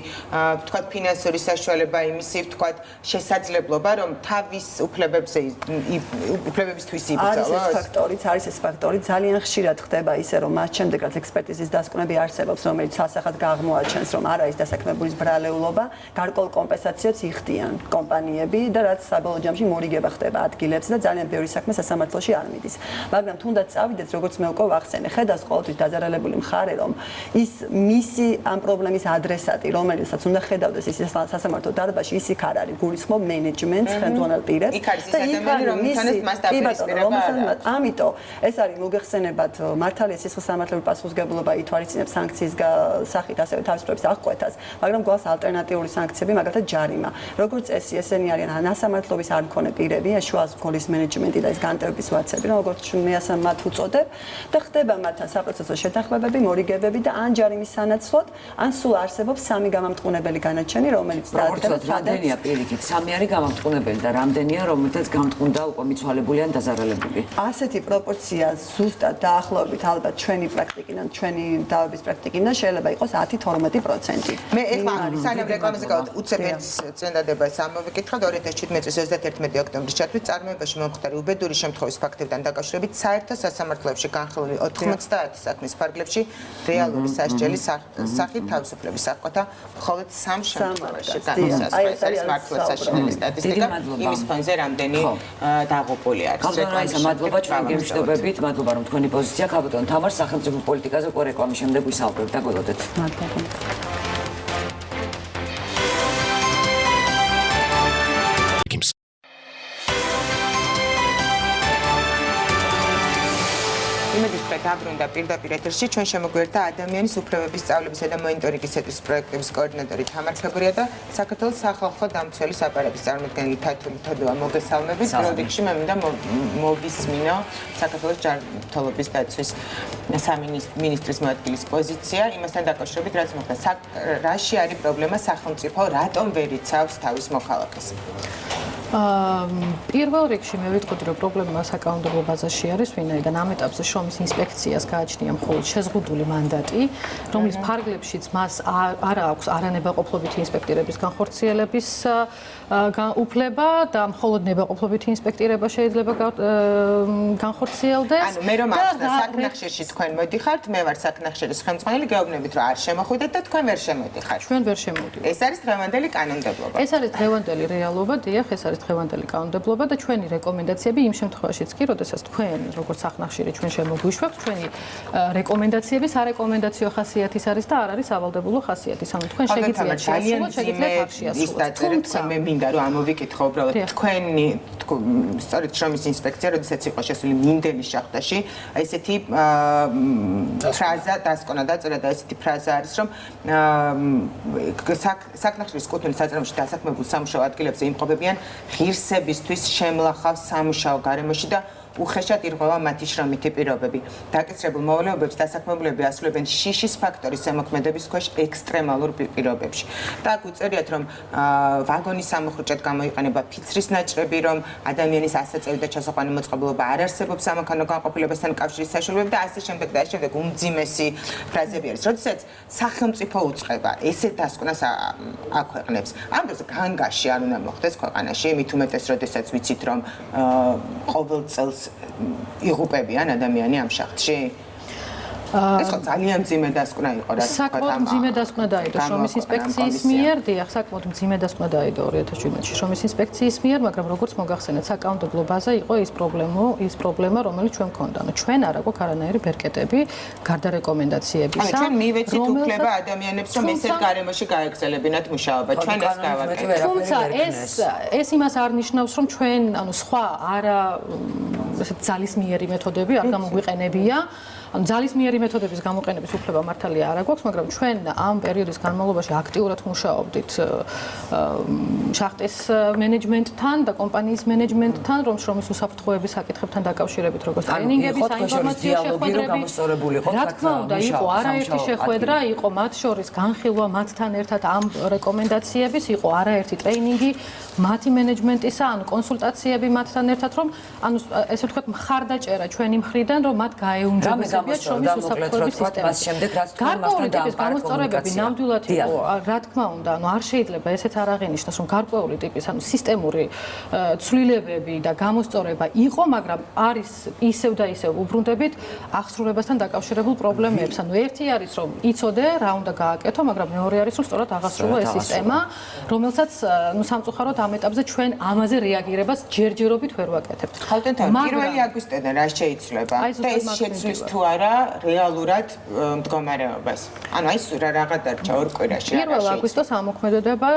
ვთქვათ, ფინანსური საშუალება, იმისი, ვთქვათ, შესაძლებლობა, რომ თავის უფლებებისთვის იბრძოლოს? არის ეს ფაქტორი, ძალიან ხშირად ხდება ისე, რომ მას შემდეგ რაც ექსპერტიზის დასკვნები არსებობს, რომელიც სასახად აღმოაჩენს, რომ არ არის დასაქმებულის ბრალეულობა, გარკვეულ კომპენსაციებს იხდიან კომპანიები და რაც საბოლოო ჯამში მორიგება ხდება ადგილებზე და ძალიან ბევრი საქმე სასამართლოში არ მიდის. მაგრამ თუნდაც წავიდეთ, როგორც მე უკვე ვახსენე, ხედავს ყოველთვის დაზარალებული მხარე, რომ ის მისი ამ პრობლემის ადრესატი, რომელსაც უნდა ხედავდეს ის სასამართლო დარბაზში, ის იქ არ არის, გულისხმობ მენეჯმენტს, ხელმძღვანელ პირებს და იქ არის რომელიც მას დაპირისპირება. ამიტომ ეს არის მოგეხსენებათ მართალია სისხლისამართლებრივი პასუხისმგებლობა ითვალისწინებს სანქციის სახით ასევე თავისუფლების აღკვეთას, მაგრამ გვაქვს ალტერნატიული სანქციები, მაგალითად ჯარიმა. როგორც წესი ესენი არიან ანასამართლობის არ მქონე პირები, შუა ზღვის მენეჯმენტი და ეს განტევების ვაცები, როგორც მე ასამ მათ უწოდებ და ხდება მათთან საპროცესო შეთანხმებები, მორიგებები და ან ჯარიმის სანაცვლოდ, ან სულ არსებობს სამი გამამტყუნებელი განაჩენი, რომელიც დაადგება. რამდენია პირიქით? სამი არის გამამტყუნებელი და რამდენია, რომელთაც გამტყუნდა უკვე მიცვალებული ან დაზარალებული? ასეთი პროპორცია ზუსტად დაახლოებით ალბათ ჩვენი პრაქტიკიდან, ჩვენი დავების პრაქტიკიდან შეიძლება იყოს 10-12%. მე ეხლა სანამ რეკლამაზე გავდივარ, უცებ ერთ წინადადებას ამოვიკითხავთ 2017 წლის 31 ოქტომბრის ჩათვლით წარმოებაში მომხდარი უბედური შემთხვევის ფაქტებთან დაკავშირებით საერთო სასამართლოებში განხილული 90 საქმის ფარგლებში რეალური სასჯელის სახით თავისუფლების აღკვეთა მხოლოდ 3 შემთხვევაში განსაზღვრა. ეს არის მართლაც საშინელი სტატისტიკა იმის ფონზე რამდენი დაღუპული არის. გალბატონო, მადლობა ჩვენ გემშვიდობებით, მადლობა რომ თქვენი პოზიცია ქაბატონ თამარ სახელმწიფო პოლიტიკაზე უკვე რეკლამის შემდეგ ვისაუბრებთ და გველოდეთ. მადლობა. იმედის დაბრუნდა პირდაპირ ეთერში ჩვენ შემოგვიერთდა ადამიანის უფლებების სწავლებისა და მონიტორინგის ცენტრის პროექტების კოორდინატორი თამარ ფეგურია და საქართველოს სახალხო დამცველის აპარატის წარმომადგენელი თათული თოდოა მოგესალმებით. პირველ რიგში მე მინდა მოვისმინო საქართველოს ჯანმრთელობის დაცვის სამინისტრის მოადგილის პოზიცია იმასთან დაკავშირებით, რაც მოხდა. რაში არის პრობლემა სახელმწიფო რატომ ვერ იცავს თავის მოქალაქეს? პირველ რიგში მე ვიტყოდი, რომ პრობლემა საკანონმდებლო ბაზაში არის, ვინაიდან ამ ეტაპზე შრომის ინსპექციას გააჩნია მხოლოდ შეზღუდული მანდატი, რომლის ფარგლებშიც მას არ აქვს არანებაყოფლობითი ინსპექტირების განხორციელების უფლება და მხოლოდ ნებაყოფლობითი ინსპექტირება შეიძლება განხორციელდეს. ანუ მე რომ ახსნა საკნახშირში თქვენ მოდიხართ, მე ვარ საკნახშირის ხელმძღვანელი, გეუბნებით რომ არ შემოხვიდეთ და თქვენ ვერ შემოდიხართ. ჩვენ ვერ შემოვიდით. ეს არის დღევანდელი კანონმდებლობა. ეს არის დღევანდელი რეალობა, დიახ, ეს არის არის დღევანდელი კანონმდებლობა და ჩვენი რეკომენდაციები იმ შემთხვევაშიც კი, როდესაც თქვენ როგორც სახნახშირი ჩვენ შემოგვიშვებთ, ჩვენი რეკომენდაციები სარეკომენდაციო ხასიათის არის და არ არის ავალდებულო ხასიათის. ანუ თქვენ შეგიძლიათ შეასრულოთ, შეგიძლიათ არ შეასრულოთ. თუმცა მე მინდა რომ ამოვიკითხო უბრალოდ თქვენი სწორედ შრომის ინსპექცია, როდესაც იყო შესული მინდელის შახტაში, ესეთი ფრაზა დასკონა დაწერა და ესეთი ფრაზა არის, რომ საკნახშირის კუთვნილი საწარმოში დასაქმებულ სამუშაო ადგილებზე იმყოფებიან ღირსებისთვის შემლახავ სამუშაო გარემოში და უხეშად ირღვევა მათი შრომითი პირობები. დაკისრებულ მოვალეობებს დასაქმებულები ასრულებენ შიშის ფაქტორის ზემოქმედების ქვეშ ექსტრემალურ პირობებში. და აქ უწერიათ, რომ ვაგონის სამოხრუჭად გამოიყენება ფიცრის ნაჭრები, რომ ადამიანის ასაწევი და ჩასაყვანი მოწყობილობა არ არსებობს სამანქანო განყოფილებასთან კავშირის საშუალებები და ასე შემდეგ და ასე შემდეგ უმძიმესი ფრაზები არის. როდესაც სახელმწიფო უწყება ესე დასკვნას აქვეყნებს, ამ დროს განგაში არ უნდა მოხდეს ქვეყანაში, მით უმეტეს, როდესაც ვიცით, რომ ყოველ წელს იღუპებიან ადამიანი ამ შახტში. ეს ხო ძალიან მძიმე დასკვნა იყო, რა თქმა უნდა. საკმაოდ მძიმე დასკვნა დაიდო შრომის ინსპექციის მიერ, დიახ, საკმაოდ მძიმე დასკვნა დაიდო 2017-ში შრომის ინსპექციის მიერ, მაგრამ როგორც მოგახსენეთ, საკანონმდებლო ბაზა იყო ის პრობლემა, რომელიც ჩვენ გქონდა. ანუ ჩვენ არ აქვს არანაირი ბერკეტები გარდა რეკომენდაციებისა. ჩვენ მივეცით უფლება ადამიანებს, რომ ესეთ გარემოში გაეგრძელებინათ მუშაობა. ჩვენ ეს გავაკეთებთ. თუმცა ეს იმას არ ნიშნავს, რომ ჩვენ, ანუ სხვა არა ესეთ ძალისმიერი მეთოდები არ გამოგვიყენებია. ანუ ძალისმიერი მეთოდების გამოყენების უფლება მართალია არ აქვს, მაგრამ ჩვენ ამ პერიოდის განმავლობაში აქტიურად მუშაობდით შახტის მენეჯმენტთან და კომპანიის მენეჯმენტთან, რომ შრომის უსაფრთხოების საკითხებთან დაკავშირებით, როგორც ტრეინინგები, საინფორმაციო შეხვედრები. რა თქმა უნდა, იყო არაერთი შეხვედრა, იყო მათ შორის განხილვა მათთან ერთად ამ რეკომენდაციების, იყო არაერთი ტრეინინგი მათი მენეჯმენტისა, ანუ კონსულტაციები მათთან ერთად, რომ ანუ ესე ვთქვათ, მხარდაჭერა ჩვენი მხრიდან, რომ მათ გაეუმჯობესებიათ შრომის უსაფრთხოების სისტემაში. გარკვეული ტიპის გამოსწორებები ნამდვილად იყო, რა თქმა უნდა, ანუ არ შეიძლება ესეც არ აღინიშნოს, რომ გარკვეული ტიპის, ანუ სისტემური ცვლილებები და გამოსწორება იყო, მაგრამ არის ისევ და ისევ უბრუნდებით აღსრულებასთან დაკავშირებულ პრობლემებს. ანუ ერთი არის, რომ იცოდე რა უნდა გააკეთო, მაგრამ მეორე არის, რომ სწორად აღასრულო ეს სისტემა, რომელსაც ნუ სამწუხაროდ ამ ეტაპზე ჩვენ ამაზე რეაგირებას ჯერჯერობით ვერ ვაკეთებთ. ხალხთან პირველი აგვისტოდან რა შეიცვლება და ეს შეცვლის თუ არა რეალურად მდგომარეობას. ანუ აი რაღა დარჩა ორ კვირაში. 1 აგვისტოს ამოქმედება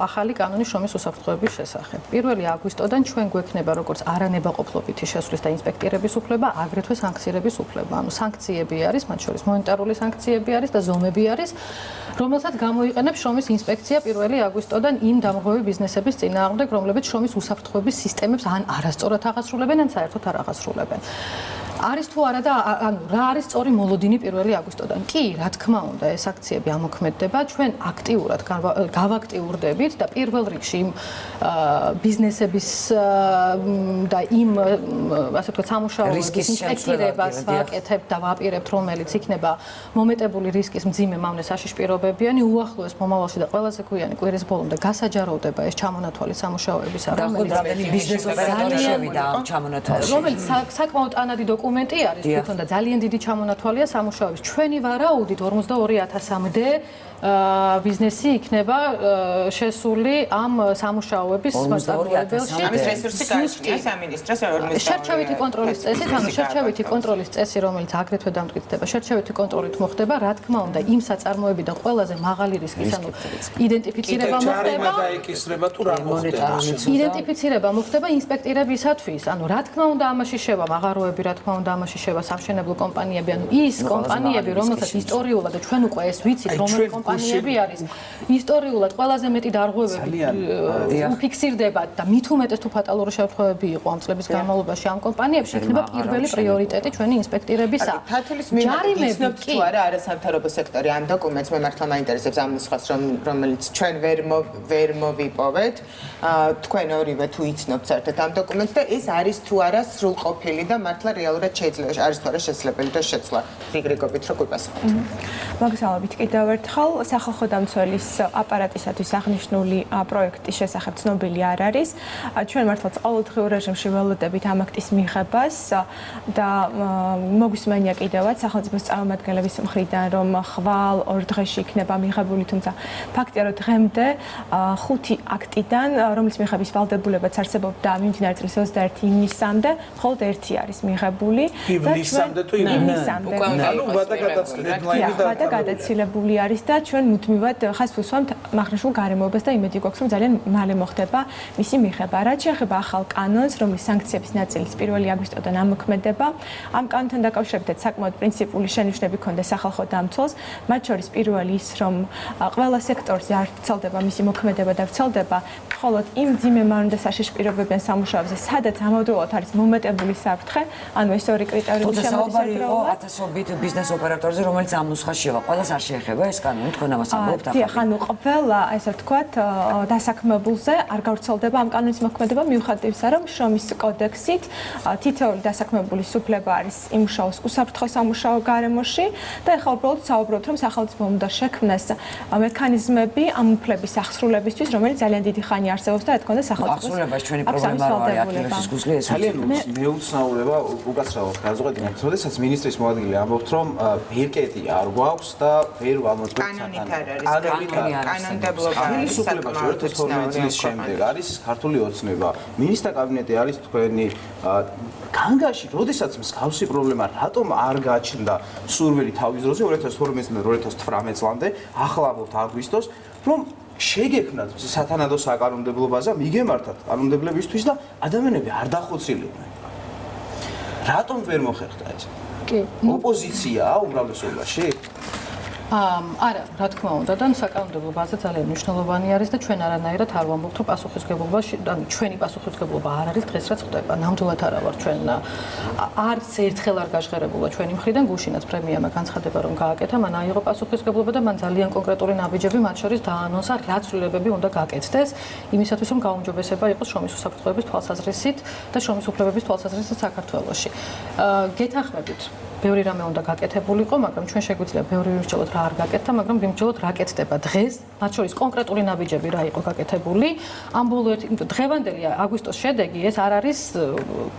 ახალი კანონი შრომის უსაფრთხოების შესახებ. 1 აგვისტოდან ჩვენ გვექნება როგორც არანებაყოფლობითი შესვლის და ინსპექტირების უფლება, აგრეთვე სანქცირების უფლება. ანუ სანქციები არის, მათ შორის მონეტარული სანქციები არის და ზომები არის, რომელსაც გამოიყენებს შრომის ინსპექცია 1 აგვისტოდან იმ დამღვრევი ბიზნესების წინააღმდეგ, რომლებიც შრომის უსაფრთხოების სისტემებს ან არასწორად აღასრულებენ, ან საერთოდ არ აღასრულებენ. არის თუ არა და ანუ რა არის სწორი მოლოდინი 1 აგვისტოდან? კი, რა თქმა უნდა, ეს აქციები ამოქმედება, ჩვენ აქტიურად გავაქტიურდებით და პირველ რიგში იმ ბიზნესების და იმ ასე ვთქვათ სამუშაოების ინსპექტირებას ვაკეთებთ და ვაპირებთ, რომელიც იქნება მომეტებული რისკის მძიმე მავნე საშიშპირობებიანი, უახლოეს მომავალში და ყველაზე გვიანი კვირის ბოლომდე გასაჯაროვდება ეს ჩამონათვალი სამუშაოებისა, რომელიც რომელიც საკმაოდ ანადი დოკუმენტი არის თვითონ და ძალიან დიდი ჩამონათვალია სამუშაოების. ჩვენი ვარაუდით 42000-მდე ბიზნესი იქნება შესული ამ სამუშაოების მასშტაბებელში. ამის რესურსი გააჩნია სამინისტროს ორმოსდავრე. შერჩევითი კონტროლის წესით, ანუ შერჩევითი კონტროლის წესი, რომელიც აგრეთვე დამტკიცდება, შერჩევითი კონტროლით მოხდება, რა თქმა უნდა, იმ საწარმოებიდან ყველაზე მაღალი რისკის, ანუ იდენტიფიცირება მოხდება. დაეკისრება თუ რა მოხდება. იდენტიფიცირება მოხდება ინსპექტირებისათვის, ანუ რა თქმა უნდა, ამაში შევა მაღაროები, რა თქმა უნდა, ამაში შევა სამშენებლო კომპანიები, ანუ ის კომპანიები, რომელსაც ისტორიულად და ჩვენ უკვე ეს ვიცით, რომელი კომპანიები არის ისტორიულად ყველაზე მეტი დარღვევები უფიქსირდება და მით უმეტეს თუ ფატალური შემთხვევები იყო ამ წლების განმავლობაში ამ კომპანიებში, იქნება პირველი პრიორიტეტი ჩვენი ინსპექტირებისა. თათულის მიმართ იცნობთ თუ არა არასამთავრობო სექტორი ამ დოკუმენტს, მე მართლა მაინტერესებს ამ ნუსხას, რომელიც ჩვენ ვერ მოვიპოვეთ. თქვენ ორივე თუ იცნობთ საერთოდ ამ დოკუმენტს და ეს არის თუ არა სრულყოფილი და მართლა რეალურად შეიძლება არის თუ არა შესაძლებელი და შეცვლა. რიგრიგობით რო გვიპასუხოთ. მოგესალმებით კიდევ ერთხელ. სახალხო დამცველის აპარატისათვის აღნიშნული პროექტის შესახებ ცნობილი არ არის. ჩვენ მართლაც ყოველდღიურ რეჟიმში ველოდებით ამ აქტის მიღებას და მოგვისმენია კიდევაც სახელმწიფოს წარმომადგენლების მხრიდან, რომ ხვალ 2 დღეში იქნება მიღებული, თუმცა ფაქტია, რომ დღემდე 5 აქტიდან, რომლის მიღების ვალდებულებაც არსებობდა მიმდინარე წლის 21 ივნისამდე, მხოლოდ 1 არის მიღებული და ივნისამდე თუ ივნისამდე. ანუ ვადა გადაცილებული არის და ჩვენ მუდმივად ხას ვუსვამთ მახრიშულ გარემოებას და იმედი გვაქვს, რომ ძალიან მალე მოხდება მისი მიღება. რაც შეეხება ახალ კანონს, რომლის სანქციების ნაწილი 1 აგვისტოდან ამოქმედება, ამ კანონთან დაკავშირებით საკმაოდ პრინციპული შენიშვნები ჰქონდა სახალხო დამცველს, მათ შორის პირველი ის, რომ ყველა სექტორზე არ ვრცელდება მისი მოქმედება და ვრცელდება მხოლოდ იმ ძიმემარნ და საშიში პირობებიან სამუშაოებზე, სადაც ამავდროულად არის მომეტებული საფრთხე, ანუ ეს ორი კრიტერიუმი შემოდის ათასობით ბიზნეს ოპერატორზე, რომელიც ამ ნუსხაშია, ყველას არ შეეხება ეს კანონი, თქვენ ამას ამბობთ ახლა. დიახ, ანუ ყველა, ესე ვთქვათ, დასაქმებულზე არ გავრცელდება ამ კანონის მოქმედება, მიუხედავად იმისა, რომ შრომის კოდექსით თითოეული დასაქმებულის უფლება არის იმუშაოს უსაფრთხო სამუშაო გარემოში და ეხლა უბრალოდ საუბრობთ, რომ სახელმწიფომ უნდა შექმნას მექანიზმები ამ უფლების აღსრულებისთვის, რომელიც ძალიან დიდი ხანი არსებობს და ეთქონდა სახელმწიფოს. აღსრულებაში ჩვენი პრობლემა არ არის, აკილოსის გუსლი ეს ძალიან მეუცნაურება უკაცრავად განზოგადებით, როდესაც მინისტრის მოადგილე ამბობთ, რომ ბერკეტი არ გვაქვს და ვერ ვამოწმებთ კანონით არ არის. კანონმდებლობა არის საკმაოდ 2012 წლის შემდეგ არის ქართული ოცნება. მინისტრთა კაბინეტი არის თქვენი განგაში, როდესაც მსგავსი პრობლემა რატომ არ გაჩნდა სურვილი თავის დროზე 2012-დან 2018 წლამდე, ახლა ამბობთ აგვისტოს, რომ შეგექმნათ სათანადო საკანონმდებლო ბაზა, მიგემართათ კანონმდებლებისთვის და ადამიანები არ დახოცილიყვნენ. რატომ ვერ მოხერხდა ეს? კი. ოპოზიციაა უმრავლესობაში? არა, რა თქმა უნდა, და საკანონმდებლო ბაზა ძალიან მნიშვნელოვანი არის და ჩვენ არანაირად არ ვამბობთ, რომ პასუხისმგებლობაში, ანუ ჩვენი პასუხისმგებლობა არ არის დღეს რაც ხდება. ნამდვილად არა ვარ ჩვენ არც ერთხელ არ გაჟღერებულა ჩვენი მხრიდან, გუშინაც პრემიამა განცხადება რომ გააკეთა, მან აიღო პასუხისმგებლობა და მან ძალიან კონკრეტული ნაბიჯები მათ შორის დაანონსა, რა ცვლილებები უნდა გაკეთდეს იმისათვის, რომ გაუმჯობესება იყოს შრომის უსაფრთხოების თვალსაზრისით და შრომის უფლებების თვალსაზრისით საქართველოში. გეთანხმებით ბევრი რამე უნდა გაკეთებულიყო, მაგრამ ჩვენ შეგვიძლია ბევრი ვიმსჯელოთ რა არ გაკეთდა, მაგრამ ვიმსჯელოთ რა კეთდება დღეს, მათ შორის კონკრეტული ნაბიჯები რა იყო გაკეთებული. ამ ბოლო დღევანდელი აგვისტოს შედეგი ეს არ არის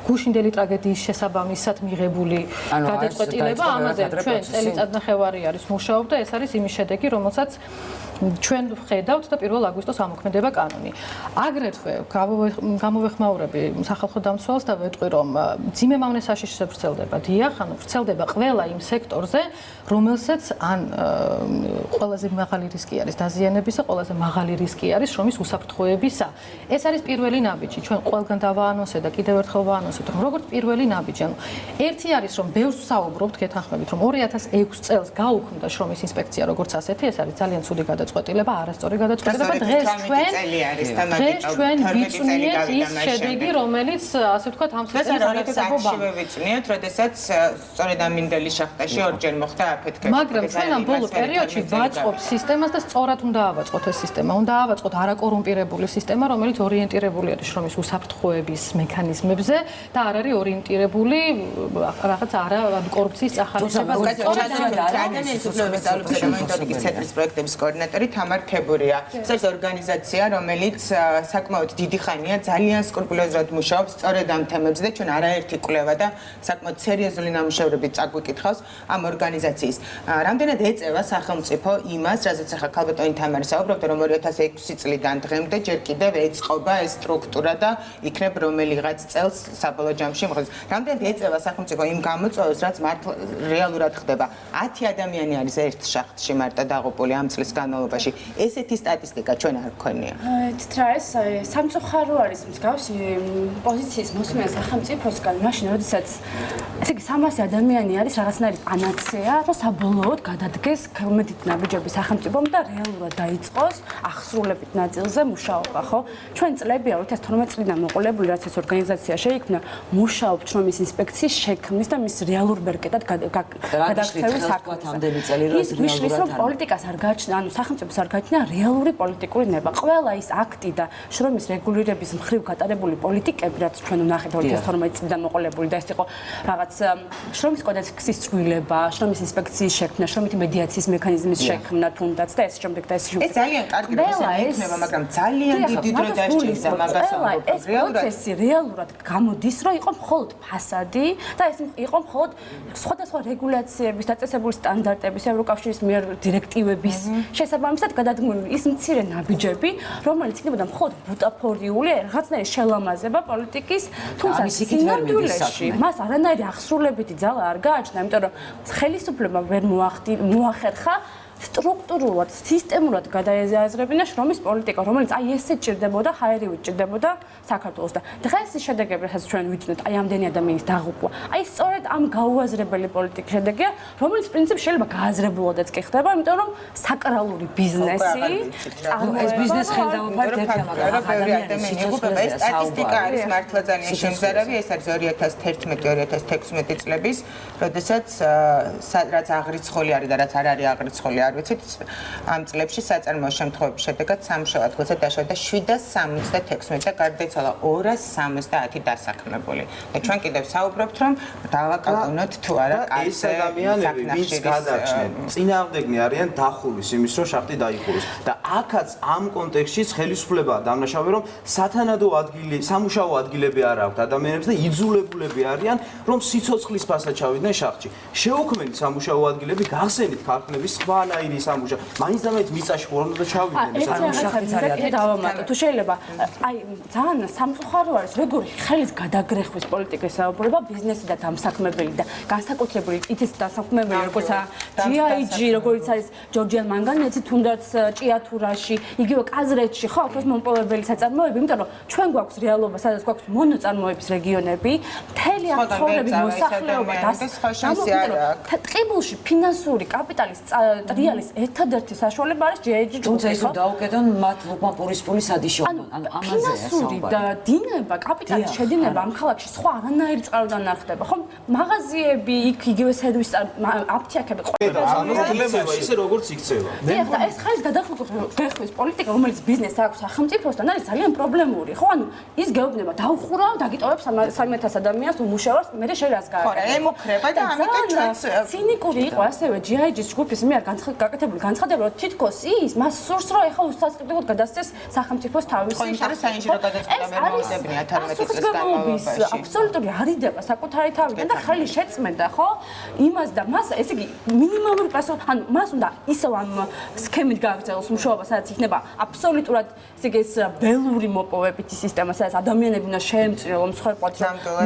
გუშინდელი ტრაგედიის შესაბამისად მიღებული გადაწყვეტილება, ამაზე ჩვენ წელიწადნახევარი არის მუშაობ და ეს არის იმის შედეგი, რომელსაც ჩვენ ვხედავთ და 1 აგვისტოს ამოქმედება კანონი. აგრეთვე გამოვეხმაურები სახალხო დამცველს და ვეტყვი, რომ ძიმემავნე საშიშზე ვრცელდება, დიახ, ანუ ვრცელდება ყველა იმ სექტორზე, რომელსაც ან ყველაზე მაღალი რისკი არის დაზიანებისა, ყველაზე მაღალი რისკი არის შრომის უსაფრთხოებისა. ეს არის პირველი ნაბიჯი. ჩვენ ყველგან დავაანონსეთ და კიდევ ერთხელ ვაანონსეთ, რომ როგორც პირველი ნაბიჯი, ანუ ერთი არის, რომ ბევრს ვსაუბრობთ გეთანხმებით, რომ 2006 წელს გაუქმდა შრომის ინსპექცია როგორც ასეთი, ეს არის ძალიან ცუდი გადაწყვეტილება, არასწორი გადაწყვეტილება. დღეს ჩვენ ვიწვნიეთ ის შედეგი, რომელიც ასე ვთქვათ, ამ სისტემის არაფერს ვიწვნიეთ, როდესაც სწორედ ამ მინდელი შახტაში ორჯერ მოხდა აფეთქება. მაგრამ ჩვენ ამ ბოლო პერიოდში ვაწყობთ სისტემას და სწორად უნდა ავაწყოთ ეს სისტემა. უნდა ავაწყოთ არაკორუმპირებული სისტემა, რომელიც ორიენტირებული არის შრომის უსაფრთხოების მექანიზმებზე და არ არის ორიენტირებული რაღაც კორუფციის წახალისებას. ადამიანის უფლებების ძალების და მონიტორინგის ცენტრის პროექტების კოორდინატორი თამარ ქებურია. ეს ორგანიზაცია, რომელიც საკმაოდ დიდი ხანია ძალიან სკრუპულოზურად მუშაობს სწორედ ამ თემებზე და ჩვენ არაერთი კვლევა და საკმაოდ სერიოზული ნამუშევრები წაგვიკითხავს ამ ორგანიზაციის. რამდენად ეწევა სახელმწიფო იმას, რაზეც ახლა ქალბატონი თამარი საუბრობდა, რომ 2006 წლიდან დღემდე ჯერ კიდევ ეწყობა ეს სტრუქტურა და იქნებ რომელიღაც წელს საბოლოო ჯამში მოხდეს. რამდენად ეწევა სახელმწიფო იმ გამოწვევას, რაც მართლა რეალურად ხდება. 10 ადამიანი არის ერთ შახტში მარტო დაღუპული ამ წლის განმავლობაში. ესეთი სტატისტიკა ჩვენ არ გქონია. თრა ეს სამწუხარო არის მსგავსი პოზიციის მოსმენა სახელმწიფოსგან, მაშინ როდესაც ესე იგი 300 ადამიანი არის რაღაცნაირი პანაცეა და საბოლოოდ გადადგეს ქელმედით ნაბიჯები სახელმწიფომ და რეალურად დაიწყოს აღსრულებით ნაწილზე მუშაობა, ხო? ჩვენ წლებია 2012 წლიდან მოყოლებული, რაც ეს ორგანიზაცია შეიქმნა, მუშაობთ შრომის ინსპექციის შექმნის და მის რეალურ ბერკეტად გადაქცევის საქმეზე. ის მიშლის, რომ პოლიტიკას არ გააჩნდა, ანუ სახელმწიფოს არ გააჩნია რეალური პოლიტიკური ნება. ყველა ის აქტი და შრომის რეგულირების მხრივ გატარებული პოლიტიკები, რაც ჩვენ ვნახეთ 2012 წლიდან მოყოლებული და ეს იყო რაღაც შრომის კოდექსის ცვლილება, შრომის ინსპექციის შექმნა, შრომითი მედიაციის მექანიზმის შექმნა თუნდაც და ეს შემდეგ და ეს ეს ძალიან კარგი იქნება, მაგრამ ძალიან დიდი დრო დასჭირდა მაგას ამბობ. ეს პროცესი რეალურად გამოდის, რომ იყო მხოლოდ ფასადი და ეს იყო მხოლოდ სხვადასხვა რეგულაციების, დაწესებული სტანდარტების, ევროკავშირის მიერ დირექტივების შესაბამისად გადადგმული ის მცირე ნაბიჯები, რომელიც იქნებოდა მხოლოდ ბუტაფორიული რაღაცნაირი შელამაზება პოლიტიკის, თუმცა სინამდვილეში მას არანაირი აღსრულებითი ძალა არ გააჩნდა, იმიტომ რომ ხელისუფლება ვერ მოახერხა სტრუქტურულად, სისტემურად გადაეზიაზრებინა შრომის პოლიტიკა, რომელიც აი ესე ჭირდებოდა, ჰაერივით ჭირდებოდა საქართველოს და დღეს ის შედეგები, რასაც ჩვენ ვიცნობთ, აი ამდენი ადამიანის დაღუპვა, აი სწორედ ამ გაუაზრებელი პოლიტიკის შედეგია, რომელიც პრინციპში შეიძლება გააზრებულადაც კი ხდება, იმიტომ რომ საკრალური ბიზნესი, ეს ბიზნესი ხელდაუფარდ ერთია, მაგრამ ადამიანი იღუპება, ეს სტატისტიკა არის მართლა ძალიან შემზარავი, ეს არის 2011-2016 წლების, როდესაც რაც აღრიცხული არის და რაც არ არის აღრიცხული არ ვიცით, ამ წლებში საწარმოო შემთხვევების შედეგად სამუშაო ადგილზე დაშავდა 776 და გარდაიცვალა 270 დასაქმებული. და ჩვენ კიდევ საუბრობთ, რომ დავაკავოთ თუ არა ეს ადამიანები, ვინც გადარჩნენ, წინააღმდეგნი არიან დახულის იმის, რომ შახტი დაიხუროს. და აქაც ამ კონტექსტშიც ხელისუფლებაა დამნაშავე, რომ სათანადო ადგილი, სამუშაო ადგილები არ აქვთ ადამიანებს და იძულებულები არიან, რომ სიცოცხლის ფასად ჩავიდნენ შახტში. შეუქმნით სამუშაო ადგილები, გახსენით ქარხნების სხვა ნაირი სამუშაო. მაინც და მაინც მიწაში ხوارდა და ჩავიდნენ ეს დავამატო. თუ შეიძლება აი ძალიან სამწუხარო არის როგორი ხელის გადაგრეხვის პოლიტიკის საუბრება ბიზნესი და დამსაქმებელი და განსაკუთრებული ითის დასაქმებელი როგორც GIG როგორც არის ჯორჯიან მანგანეცი თუნდაც ჭიათურაში იგივე კაზრეთში ხო აქვს მომპოვებელი საწარმოები იმიტომ რომ ჩვენ გვაქვს რეალობა სადაც გვაქვს მონოწარმოების რეგიონები მთელი აღწევრების მოსახლეობა ტყიბულში ფინანსური კაპიტალის ტრიალის ერთადერთი საშუალება არის GIG თუმცა ის დაუკეთონ მათ ლუკმაპურის პულის ადიშონ ანუ ამაზე ფინანსური და დინება კაპიტალის შედინება ამ ქალაქში სხვა არანაირი წყაროდან არ ხდება ხო მაღაზიები იქ იგივე სერვისი აფთიაქები ყველა ამოკლება ისე როგორც იქცევა და ეს ხალის გადახურვის პოლიტიკა რომელიც ბიზნესს აქვს სახელმწიფოსთან არის ძალიან პრობლემური ხო ანუ ის გეუბნება დაუხურავ დაგიტოვებ 1300 ადამიანს უმუშავარს მე შეიძლება ხო ემუქრება და ამიტომ ჩვენც ცინიკური იყო ასევე GIG-ის ჯგუფის მიერ გაკეთებული განცხადება რომ თითქოს ის მას სურს რომ ეხლა უსასყიდლოდ გადასცეს სახელმწიფოს თავისი საინჟინრო გადაწყვეტა ვერ მოუძებნია 18 წლის განმავლობაში აბსოლუტური არიდება საკუთარი თავიდან და ხელი შეწმენდა ხო იმას და მას ესე იგი მინიმალური პასუხი ანუ მას უნდა ისევ ამ სქემით გააგრძელოს მუშაობა სადაც იქნება აბსოლუტურად ესე იგი ეს ველური მოპოვებითი სისტემა სადაც ადამიანები უნდა შეემწირონ მსხვერპლად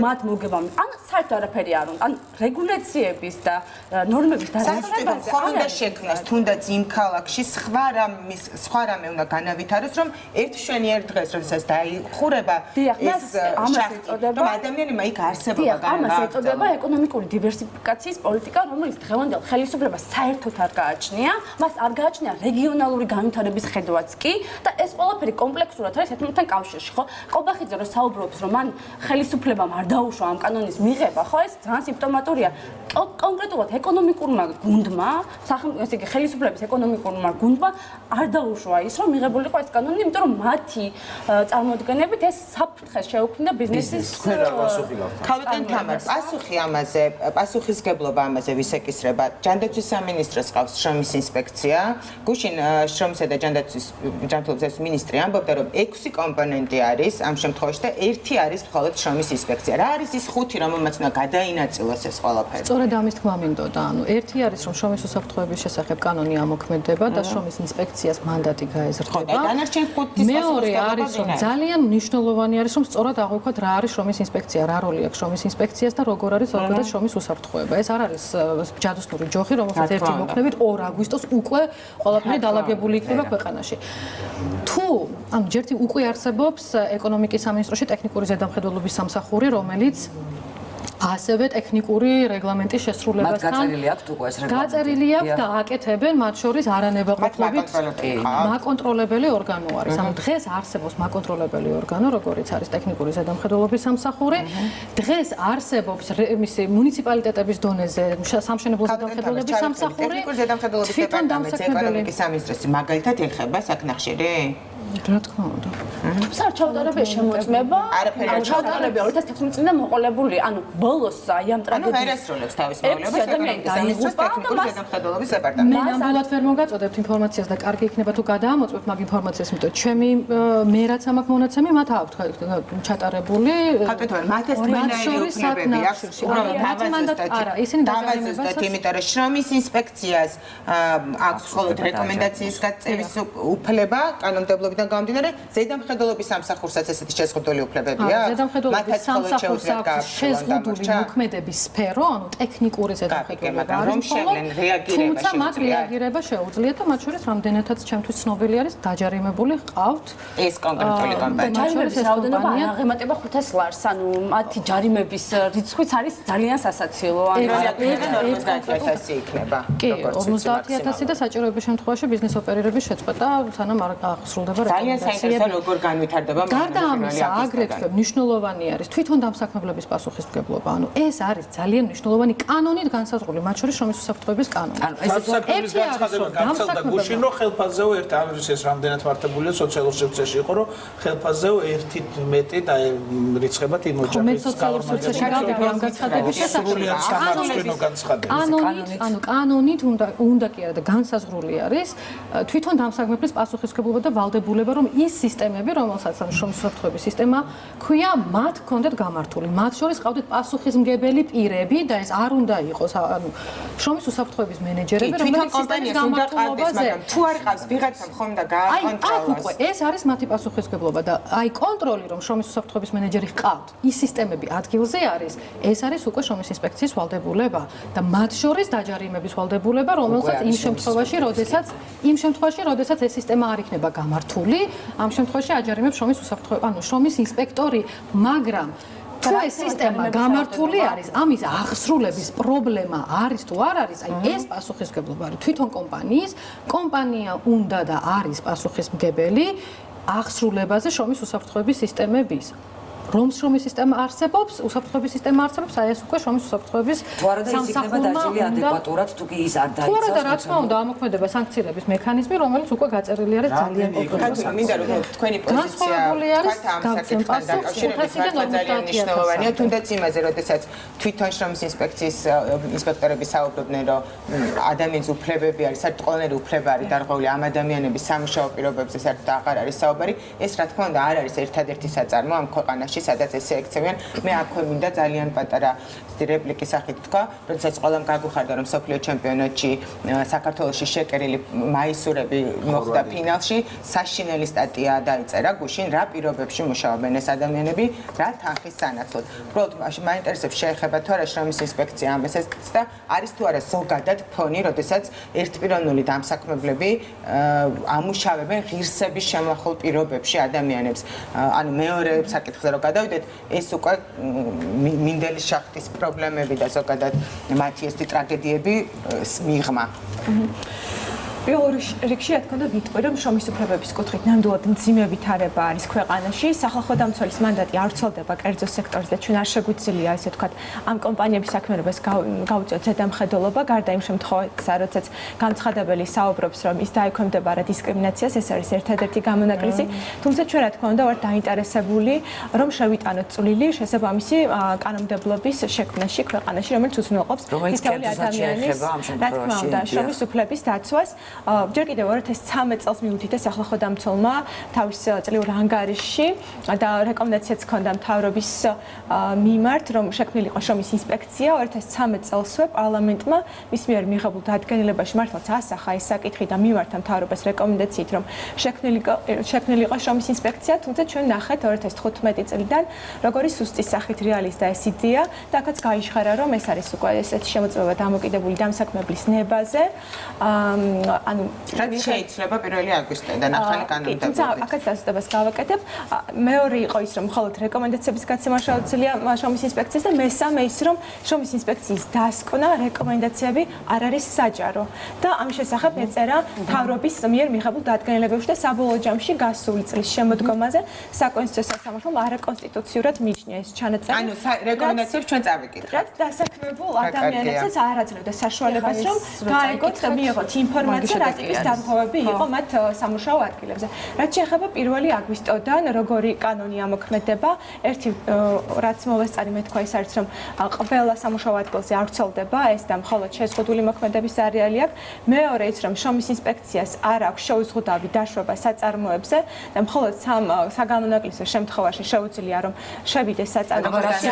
მათ მოგებამ ან საერთოდ არაფერი არ უნდა ან რეგულაციების და ნორმების დასაცავად ხომ უნდა შექმნას თუნდაც იმ ქალაქში სხვა რამე უნდა განავითაროს რომ ერთ მშვენიერ დღეს როდესაც დაიხურება ეს შახტი ადამიანებმა იქ არსებობა განავითაროს ამას ეწოდება ეკონომიკური დივერსიფიკაციის პოლიტიკა რომელიც დღევანდელ ხელისუფლებას საერთოდ არ გააჩნია მას არ გააჩნია რეგიონალური განვითარების ხედვაც კი და ეს ყველაფერი კომპლექსურად არის ერთმანეთთან კავშირში ხო ყობახიძე რომ საუბრობს რომ მან ხელისუფლებამ არ დაუშვა ამ კანონის მიღება ხო ეს ძალიან სიმპტომატურია კონკრეტულად ეკონომიკურმა გუნდმა ესე იგი ხელისუფლების ეკონომიკურმა გუნდმა არ დაუშვა ის რომ მიღებულიყო ეს კანონი იმიტომ რომ მათი წარმოადგენებით ეს საფრთხეს შეუქმნიდა ბიზნესის ქალბატონ თამარ პასუხი ამაზე პასუხისგებლობა ამაზე ვისეკისრება ჯანდაცვის სამინისტროს ყავს შრომის ინსპექცია გუშინ შრომისა და ჯანდაცვის მინისტრი ამბობდა რომ 6 კომპონენტი არის ამ შემთხვევაში და ერთი არის მხოლოდ შრომის ინსპექცია რა არის ის 5 რომელმაც უნდა გადაინაწილოს ეს ყველაფერი სწორედ ამის თქმა მინდოდა ანუ ერთი არის რომ შრომის უსაფრთხოების შესახებ კანონი ამოქმედება და შრომის ინსპექციას მანდატი გაეზრდება დანარჩენ 5-ის მეორე არის რომ ძალიან მნიშვნელოვანი არის რომ სწორად აღვიქვათ რა არის შრომის ინსპექცია რა როლი აქვს შრომის ინსპექციას და როგორ არის ზოგადად შრომის უსაფრთხოება ეს არ არის ჯადოსნური ჯოხი რომელსაც ერთი მოქმედებით 2 აგვისტოს უკვე ყველაფერი დალაგებული იქნება ქვეყანაში თუ ანუ ჯერთი უკვე არსებობს ეკონომიკის სამინისტროში ტექნიკური ზედამხედველობის სამსახური რომელიც ასევე ტექნიკური რეგლამენტის შესრულებასთან გაწერილი აქვს უკვე ეს რეგლამენტი. გაწერილი აქვს და აკეთებენ მათ შორის არანებაყოფლობით მაკონტროლებელი ორგანო არის. ანუ დღეს არსებობს მაკონტროლებელი ორგანო, როგორიც არის ტექნიკური ზედამხედველობის სამსახური. დღეს არსებობს მისი მუნიციპალიტეტების დონეზე სამშენებლო ზედამხედველობის სამსახური. ტექნიკური ზედამხედველობის დეპარტამენტი ეკონომიკის სამინისტროს მაგალითად ეხება საკნახშირი? რა თქმა უნდა. თუმცა ჩავტარებია შემოწმება, ჩავტარებია 2016 წლიდან მოყოლებული, ანუ ბოლოს აი ამ ტრაგედიის. ანუ ვერ ესრულებს თავის მოვლენას ეკონომიკის სამინისტროს ტექნიკური ზედამხედველობის დეპარტამენტი. მე ნამდვილად ვერ მოგაწოდებთ ინფორმაციას და კარგი იქნება თუ გადაამოწმებთ მაგ ინფორმაციას, იმიტომ ჩემი მე რაც ამაქვს მონაცემი, მათ აქვთ ჩატარებული. ხალხთან მათ ეს თქვენაირი უფლებები აქვს, უბრალოდ დავაზუსტეთ, იმიტომ რომ შრომის ინსპექციას აქვს მხოლოდ რეკომენდაციის გაწევის უფლება კანონმდებლობიდან გამომდინარე, ზედამხედველობის სამსახურსაც ესეთი შეზღუდული უფლებები აქვს. ზედამხედველობის სამსახურს აქვს შეზღუდული მოქმედების სფერო, ანუ ტექნიკური ზედამხედველობა არის მხოლოდ, თუმცა მათ რეაგირება შეუძლიათ და მათ შორის რამდენადაც ჩემთვის ცნობილი არის დაჯარიმებული ჰყავთ ეს კონკრეტული კომპანია. ჯარიმების რაოდენობა არ აღემატება 500 ლარს, ანუ მათი ჯარიმების რიცხვიც არის ძალიან სასაცილო. ანუ 50,000 იქნება. კი, 50,000 და საჭიროების შემთხვევაში ბიზნეს ოპერირების შეწყვეტა სანამ არ აღსრულდება ძალიან საინტერესო როგორ განვითარდება გარდა ამისა, აგრეთვე მნიშვნელოვანი არის თვითონ დამსაქმებლების პასუხისმგებლობა. ანუ ეს არის ძალიან მნიშვნელოვანი კანონით განსაზღვრული, მათ შორის შრომის უსაფრთხოების კანონი. ანუ ეს განცხადება გავრცელდა გუშინ, რომ ხელფასზეო ერთ ამის ეს რამდენად მართებულია სოციალურ სივრცეში იყო, რომ ხელფასზეო ერთით მეტი და რიცხებად იმოჭრა. მე სოციალურ სივრცეში გავდივარ ამ განცხადების შესახებ. კანონით უნდა კი არა და განსაზღვრული არის თვითონ დამსაქმებლის პასუხისმგებლობა და ვალდებულება, რომ ის სისტემები, რომელსაც შრომის უსაფრთხოების სისტემა ქვია, მათ ჰქონდეთ გამართული. მათ შორის ყავდეთ პასუხისმგებელი პირები და ეს არ უნდა იყოს, ანუ შრომის უსაფრთხოების მენეჯერები, რომელიც სისტემის გამართულობაზე თუ არ ყავს ვიღაცამ ხომ და გააკონტროლოს. ეს არის მათი პასუხისმგებლობა და აი კონტროლი, რომ შრომის უსაფრთხოების მენეჯერი ჰყავთ, ის სისტემები ადგილზე არის, ეს არის უკვე შრომის ინსპექციის ვალდებულება და მათ შორის დაჯარიმების ვალდებულება, რომელსაც იმ შემთხვევაში, როდესაც ეს სისტემა არ იქნება გამართული, ამ შემთხვევაში აჯარიმებს შრომის უსაფრთხოება, ანუ შრომის ინსპექტორი, მაგრამ თუ ეს სისტემა გამართული არის, ამის აღსრულების პრობლემა არის თუ არ არის, აი ეს პასუხისმგებლობა არის თვითონ კომპანიის, კომპანია უნდა და არის პასუხისმგებელი აღსრულებაზე შრომის უსაფრთხოების სისტემების. რომ შრომის სისტემა არსებობს, უსაფრთხოების სისტემა არსებობს, აი ეს უკვე შრომის უსაფრთხოების სამსახურმა ადეკვატურად თუ კი ის არ დაიცავს. თუ არა და რა თქმა უნდა ამოქმედება სანქციების მექანიზმი, რომელიც უკვე გაწერილი არის ძალიან კონკრეტულად. მინდა რომ თქვენი პოზიცია გასაკეთებთან დაკავშირებით ძალიან მნიშვნელოვანია, თუნდაც იმაზე, როდესაც თვითონ შრომის ინსპექციის ინსპექტორები საუბრობდნენ, რომ ადამიანის უფლებები არის, საერთოდ ყველანაირი უფლება არის დარღვეული ამ ადამიანების სამუშაო პირობებზე, საერთოდ აღარ არის საუბარი. ეს რა თქმა უნდა არ არის ერთადერთი საწარმო ამ ქვეყანაში, სადაც ესე ექცევიან. მე აქვე მინდა ძალიან პატარა რეპლიკის სახით თქვა, როდესაც ყველამ გაგუხარდა, რომ სოფლიო ჩემპიონატში საქართველოში შეკერილი მაისურები მოხდა ფინალში, საშინელი სტატია დაიწერა გუშინ, რა პირობებში მუშაობენ ეს ადამიანები, რა თანხის სანაცვლოდ. უბრალოდ მაინტერესებს შეეხება თუ არა შრომის ინსპექცია ამ ესეც და არის თუ არა ზოგადად ფონი, როდესაც ერთპიროვნული დამსაქმებლები ამუშავებენ ღირსების შემახულ პირობებში ადამიანებს. ანუ მეორე საკითხზე რომ გადავიდეთ, ეს უკვე მინდელის შახტის პრობლემები და ზოგადად მათი ეს ტრაგედიები მიღმა. პირველ რიგში რა თქმა უნდა ვიტყვი, რომ შრომის უფლებების კუთხით ნამდვილად მძიმე ვითარება არის ქვეყანაში. სახალხო დამცველის მანდატი არ ვრცელდება კერძო სექტორზე და ჩვენ არ შეგვიძლია ესე ვთქვათ ამ კომპანიების საქმიანობას გავუწიოთ ზედამხედველობა, გარდა იმ შემთხვევაში, როდესაც განცხადებელი საუბრობს, რომ ის დაექვემდებარა დისკრიმინაციას, ეს არის ერთადერთი გამონაკლისი. თუმცა ჩვენ რა თქმა უნდა ვართ დაინტერესებული, რომ შევიტანოთ წვლილი შესაბამისი კანონმდებლობის შექმნაში ქვეყანაში, რომელიც უზრუნველყოფს ფიზიკალური ადამიანის რა თქმა უნდა შრომის უფლების დაცვას. ჯერ კიდევ 2013 წელს მიუთითა სახალხო დამცველმა თავის წლიურ ანგარიშში და რეკომენდაციაც ჰქონდა მთავრობის მიმართ, რომ შექმნილიყო შრომის ინსპექცია. 2013 წელსვე პარლამენტმა მის მიერ მიღებულ დადგენილებაში მართლაც ასახა ეს საკითხი და მიმართა მთავრობას რეკომენდაციით, რომ შექმნილიყო შრომის ინსპექცია, თუმცა ჩვენ ნახეთ 2015 წლიდან როგორი სუსტის სახით რეალიზდა ეს იდეა და აქაც გაიჟღერა, რომ ეს არის უკვე ესეთი შემოწმება დამოკიდებული დამსაქმებლის ნებაზე. ანუ რაც შეიძლება 1 აგვისტოდან ახალი კანონმდებლობით. თუმცა აქაც დასწრებას გავაკეთებ. მეორე იყო ის, რომ მხოლოდ რეკომენდაციების გაცემა შეუძლია შრომის ინსპექციას და მესამე ის, რომ შრომის ინსპექციის დასკვნა რეკომენდაციები არ არის საჯარო. და ამის შესახებ ეწერა მთავრობის მიერ მიღებულ დადგენილებებში და საბოლოო ჯამში გასული წლის შემოდგომაზე საკონსტიტუციო სასამართლომ არაკონსტიტუციურად მიჩნია ეს ჩანაწერი. ანუ რეკომენდაციებს ჩვენ წავიკითხავთ. რაც დასაქმებულ ადამიანებსაც არ აძლევდა საშუალებას, რომ გაეგოთ და მიიღოთ ინფორმაცია, რა ტიპის დარღვევები იყო მათ სამუშაო ადგილებზე. რაც შეეხება 1 აგვისტოდან, როგორი კანონი ამოქმედება, ერთი რაც მოვესწარი მე თქვა ის არის, რომ ყველა სამუშაო ადგილზე არ ვრცელდება ეს და მხოლოდ შეზღუდული მოქმედების არეალი აქვს. მეორე ის, რომ შრომის ინსპექციას არ აქვს შეუზღუდავი დაშვება საწარმოებზე და მხოლოდ საგანონაკლისო შემთხვევაში შეუძლია, რომ შევიდეს საწარმოებში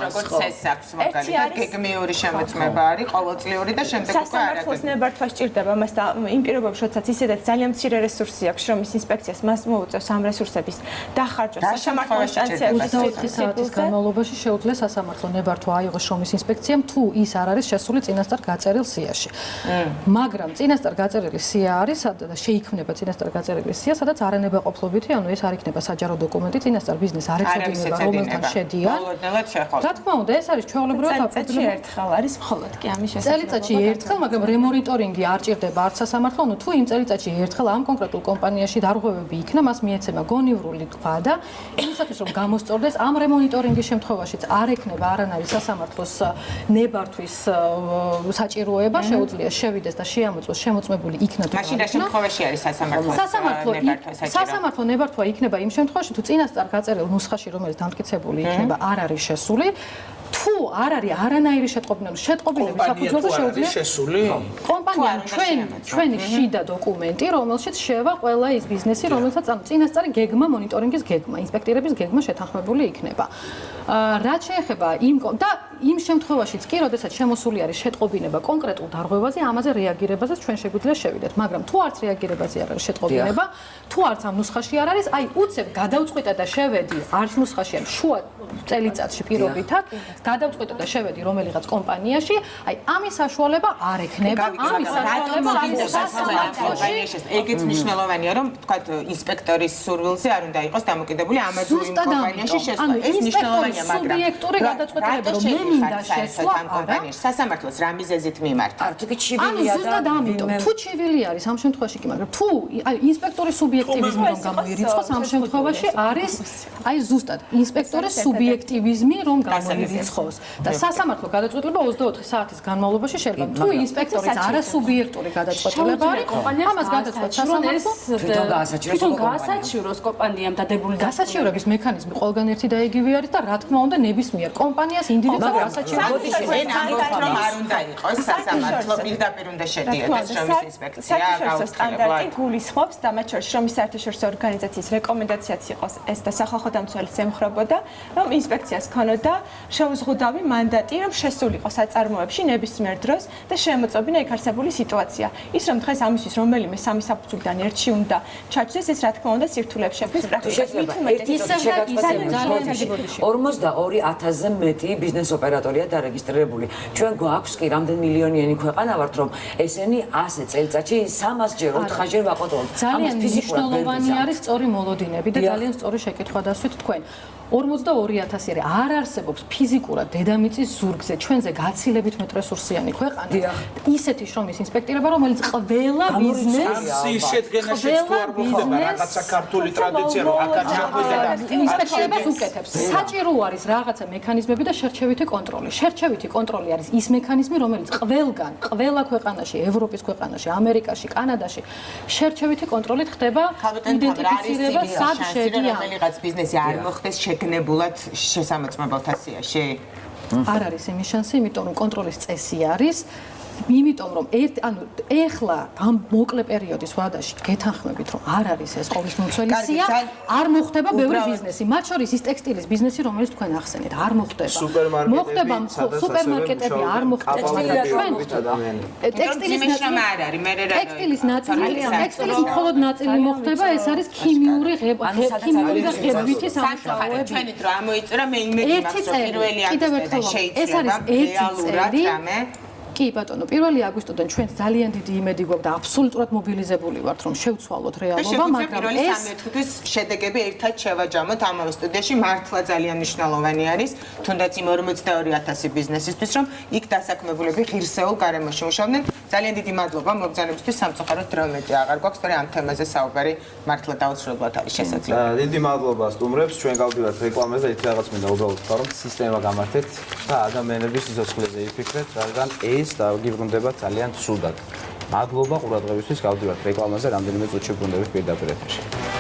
როგორც ეს აქვს მაგალითად გეგმიური შემოწმება არის ყოველწლიური და შემდეგ უკვე სასამართლოს ნებართვა სჭირდება მას და იმ პირობებში, როდესაც ისედაც ძალიან მცირე რესურსი აქვს შრომის ინსპექციას, მას მოუწევს ამ რესურსების დახარჯვა სასამართლო ინსტანციებში 24 საათის განმავლობაში შეუძლია სასამართლო ნებართვა აიღოს შრომის ინსპექციამ თუ ის არ არის შესული წინასწარ გაწერილ სიაში. მაგრამ წინასწარ გაწერილი სია არის და შეიქმნება წინასწარ გაწერილი სია, სადაც არანებაყოფლობითი, ანუ ეს არ იქნება საჯარო დოკუმენტი, წინასწარ ბიზნეს არ ეწოდება, რომელთან შედიან. ბოლოდნელად შეხვალ. რა თქმა უნდა, ეს არის ჩვეულებრივად წელიწადში ერთხელ არის მხოლოდ კი ამის შესაძლებლობა. წელიწადში ერთხელ, მაგრამ რემონიტორინგი არ ჭირდება არც სასამართლო, ანუ თუ იმ წელიწადში ერთხელ ამ კონკრეტულ კომპანიაში დარღვევები იქნა, მას მიეცემა გონივრული თქვა და იმისათვის რომ გამოსწორდეს ამ რემონიტორინგის შემთხვევაშიც არ ექნება არანაირი სასამართლოს ნებართვის საჭიროება, შეუძლია შევიდეს და შეამოწმოს შემოწმებული იქნა თუ მაშინ რა შემთხვევაში არის სასამართლო ნებართვა იქნება იმ შემთხვევაში თუ წინასწარ გაწერილ ნუსხაში რომელიც დამტკიცებული იქნება არ არის შესული თუ არ არის არანაირი შეტყობინების საფუძველზე შეუძლია შესული კომპანიამ ჩვენი შიდა დოკუმენტი რომელშიც შევა ყველა ის ბიზნესი რომელსაც ამ წინასწარი გეგმა მონიტორინგის გეგმა ინსპექტირების გეგმა შეთანხმებული იქნება რაც შეეხება იმ შემთხვევაშიც კი როდესაც შემოსული არის შეტყობინება კონკრეტულ დარღვევაზე ამაზე რეაგირებაზეც ჩვენ შეგვიძლია შევიდეთ მაგრამ თუ არც რეაგირებაზე არ არის შეტყობინება თუ არც ამ ნუსხაში არ არის აი უცებ გადავწყვიტე და შევედი არც ნუსხაში ან შუა წელიწადში პირობითად გადავწყვიტე და შევედი რომელიღაც კომპანიაში, აი ამის საშუალება არ ექნება. ამის კომპანიაში ეგეც მნიშვნელოვანია, რომ თქვათ ინსპექტორის სურვილზე არ უნდა იყოს დამოკიდებული ამაზე იმ კომპანიაში შესვლა. ეს მნიშვნელოვანია, მაგრამ სუბიექტური გადაწყვეტილება რომ მე მინდა შესვლა ამ კომპანიაში, სასამართლოს რა მიზეზით მიმართა? ანუ ზუსტად ამიტომ, თუ ჩივილი არის ამ შემთხვევაში კი, მაგრამ თუ აი ინსპექტორის სუბიექტივიზმი რომ გამოირიცხოს ამ შემთხვევაში არის აი ზუსტად ინსპექტორის სუბიექტივიზმი რომ გამოირიცხოს. და სასამართლო გადაწყვეტილება 24 საათის განმავლობაში შეიძლება თუ ინსპექტორის არასუბიექტური გადაწყვეტილება არის ამას გადაწყვეტს სასამართლო თვითონ გაასაჩივროს კომპანიამ დადებული გასაჩივრების მექანიზმი ყველგან ერთი და იგივე არის და რა თქმა უნდა ნებისმიერ კომპანიას ინდივიდუალურად გასაჩივროს რომ არ უნდა იყოს სასამართლო პირდაპირ უნდა შედიოდეს შრომის ინსპექცია სტანდარტი გულისხმობს და მათ შორის შრომის საერთაშორისო ორგანიზაციის რეკომენდაციაც იყოს ეს და სახალხო დამცველის ემხრობოდა რომ ინსპექციას ქონოდა შეუზღუდავი მანდატი რომ შესულიყო საწარმოებში ნებისმიერ დროს და შემოწმებინა იქ არსებული სიტუაცია. ის რომ დღეს ამისთვის რომელიმე სამი საფუძვლიდან ერთში უნდა ჩაჭდეს ეს რა თქმა უნდა სირთულეებს შექმნის პრაქტიკაში. 42000-ზე მეტი ბიზნეს ოპერატორია დარეგისტრირებული. ჩვენ გვაქვს კი რამდენი მილიონიანი ქვეყანა ვართ რომ ესენი 100 წელიწადში 300-ჯერ 400-ჯერ ვაყოთებთ. ძალიან მნიშვნელოვანი არის სწორი მოლოდინები და ძალიან სწორი შეკითხვა დასვით თქვენ. 42000 არ არსებობს ფიზიკურად დედამიწის ზურგზე ჩვენზე გაცილებით მეტ რესურსიანი ქვეყანა. ისეთი შრომის ინსპექტირება, რომელიც ყველა ბიზნესს შედგენაში თუ არ მოხდება რაღაცა ქართული ტრადიცია რომ აქ არ შეხვედა და ინსპექტირებას უკეთებს. საჭირო არის რაღაცა მექანიზმები და შერჩევითი კონტროლი. შერჩევითი კონტროლი არის ის მექანიზმი, რომელიც ყველგან, ყველა ქვეყანაში, ევროპის ქვეყანაში, ამერიკაში, კანადაში შერჩევითი კონტროლით ხდება იდენტიფიცირება სად შედიან. რომელიღაც ბიზნესი არ მოხდეს შეგნებულად შესამოწმებელთა სიაში. არ არის იმის შანსი, იმიტომ რომ კონტროლის წესი არის იმიტომ რომ ეხლა ამ მოკლე პერიოდის ვადაში გეთანხმებით რომ არ არის ეს ყოვლის მომცველი სია არ მოხდება ბევრი ბიზნესი მათ შორის ის ტექსტილის ბიზნესი რომელიც თქვენ ახსენეთ არ მოხდება მოხდება სუპერმარკეტები არ მოხდება ტექსტილის მხოლოდ ნაწილი მოხდება ეს არის ქიმიური და ღებვითი სამუშაოები ჩვენი დრო ამოიწურა მე იმედი მაქვს პირველი აქტი და შეიძლება რეალურად რამე კი ბატონო, 1 აგვისტოდან ჩვენს ძალიან დიდი იმედი გვაქვს და აბსოლუტურად მობილიზებული ვართ, რომ შევცვალოთ რეალობა, მაგრამ ეს 1 თვის შედეგები ერთად შევაჯამოთ ამავე სტუდიაში, მართლა ძალიან მნიშვნელოვანი არის, თუნდაც იმ 42000 ბიზნესისთვის, რომ იქ დასაქმებულები ღირსეულ გარემოში მუშაობდნენ. ძალიან დიდი მადლობა მოგზაურობისთვის, სამწუხაროდ დრო მეტი აღარ გვაქვს, თორე ამ თემაზე საუბარი მართლა დაუცხრებლად არის შესაძლებელი. დიდი მადლობა სტუმრებს, ჩვენ გავდივართ რეკლამაზე და იქ რაღაც მინდა უბრალოდ თქვა, რომ სისტემა გამართეთ და ადამიანების სიცოცხლეზე იფიქრეთ, რადგან ეს დაგიბრუნდება ძალიან ცუდად. მადლობა ყურადღებისთვის, გავდივართ რეკლამაზე, რამდენიმე წუთში ბრუნდებით პირდაპირ ეთერში.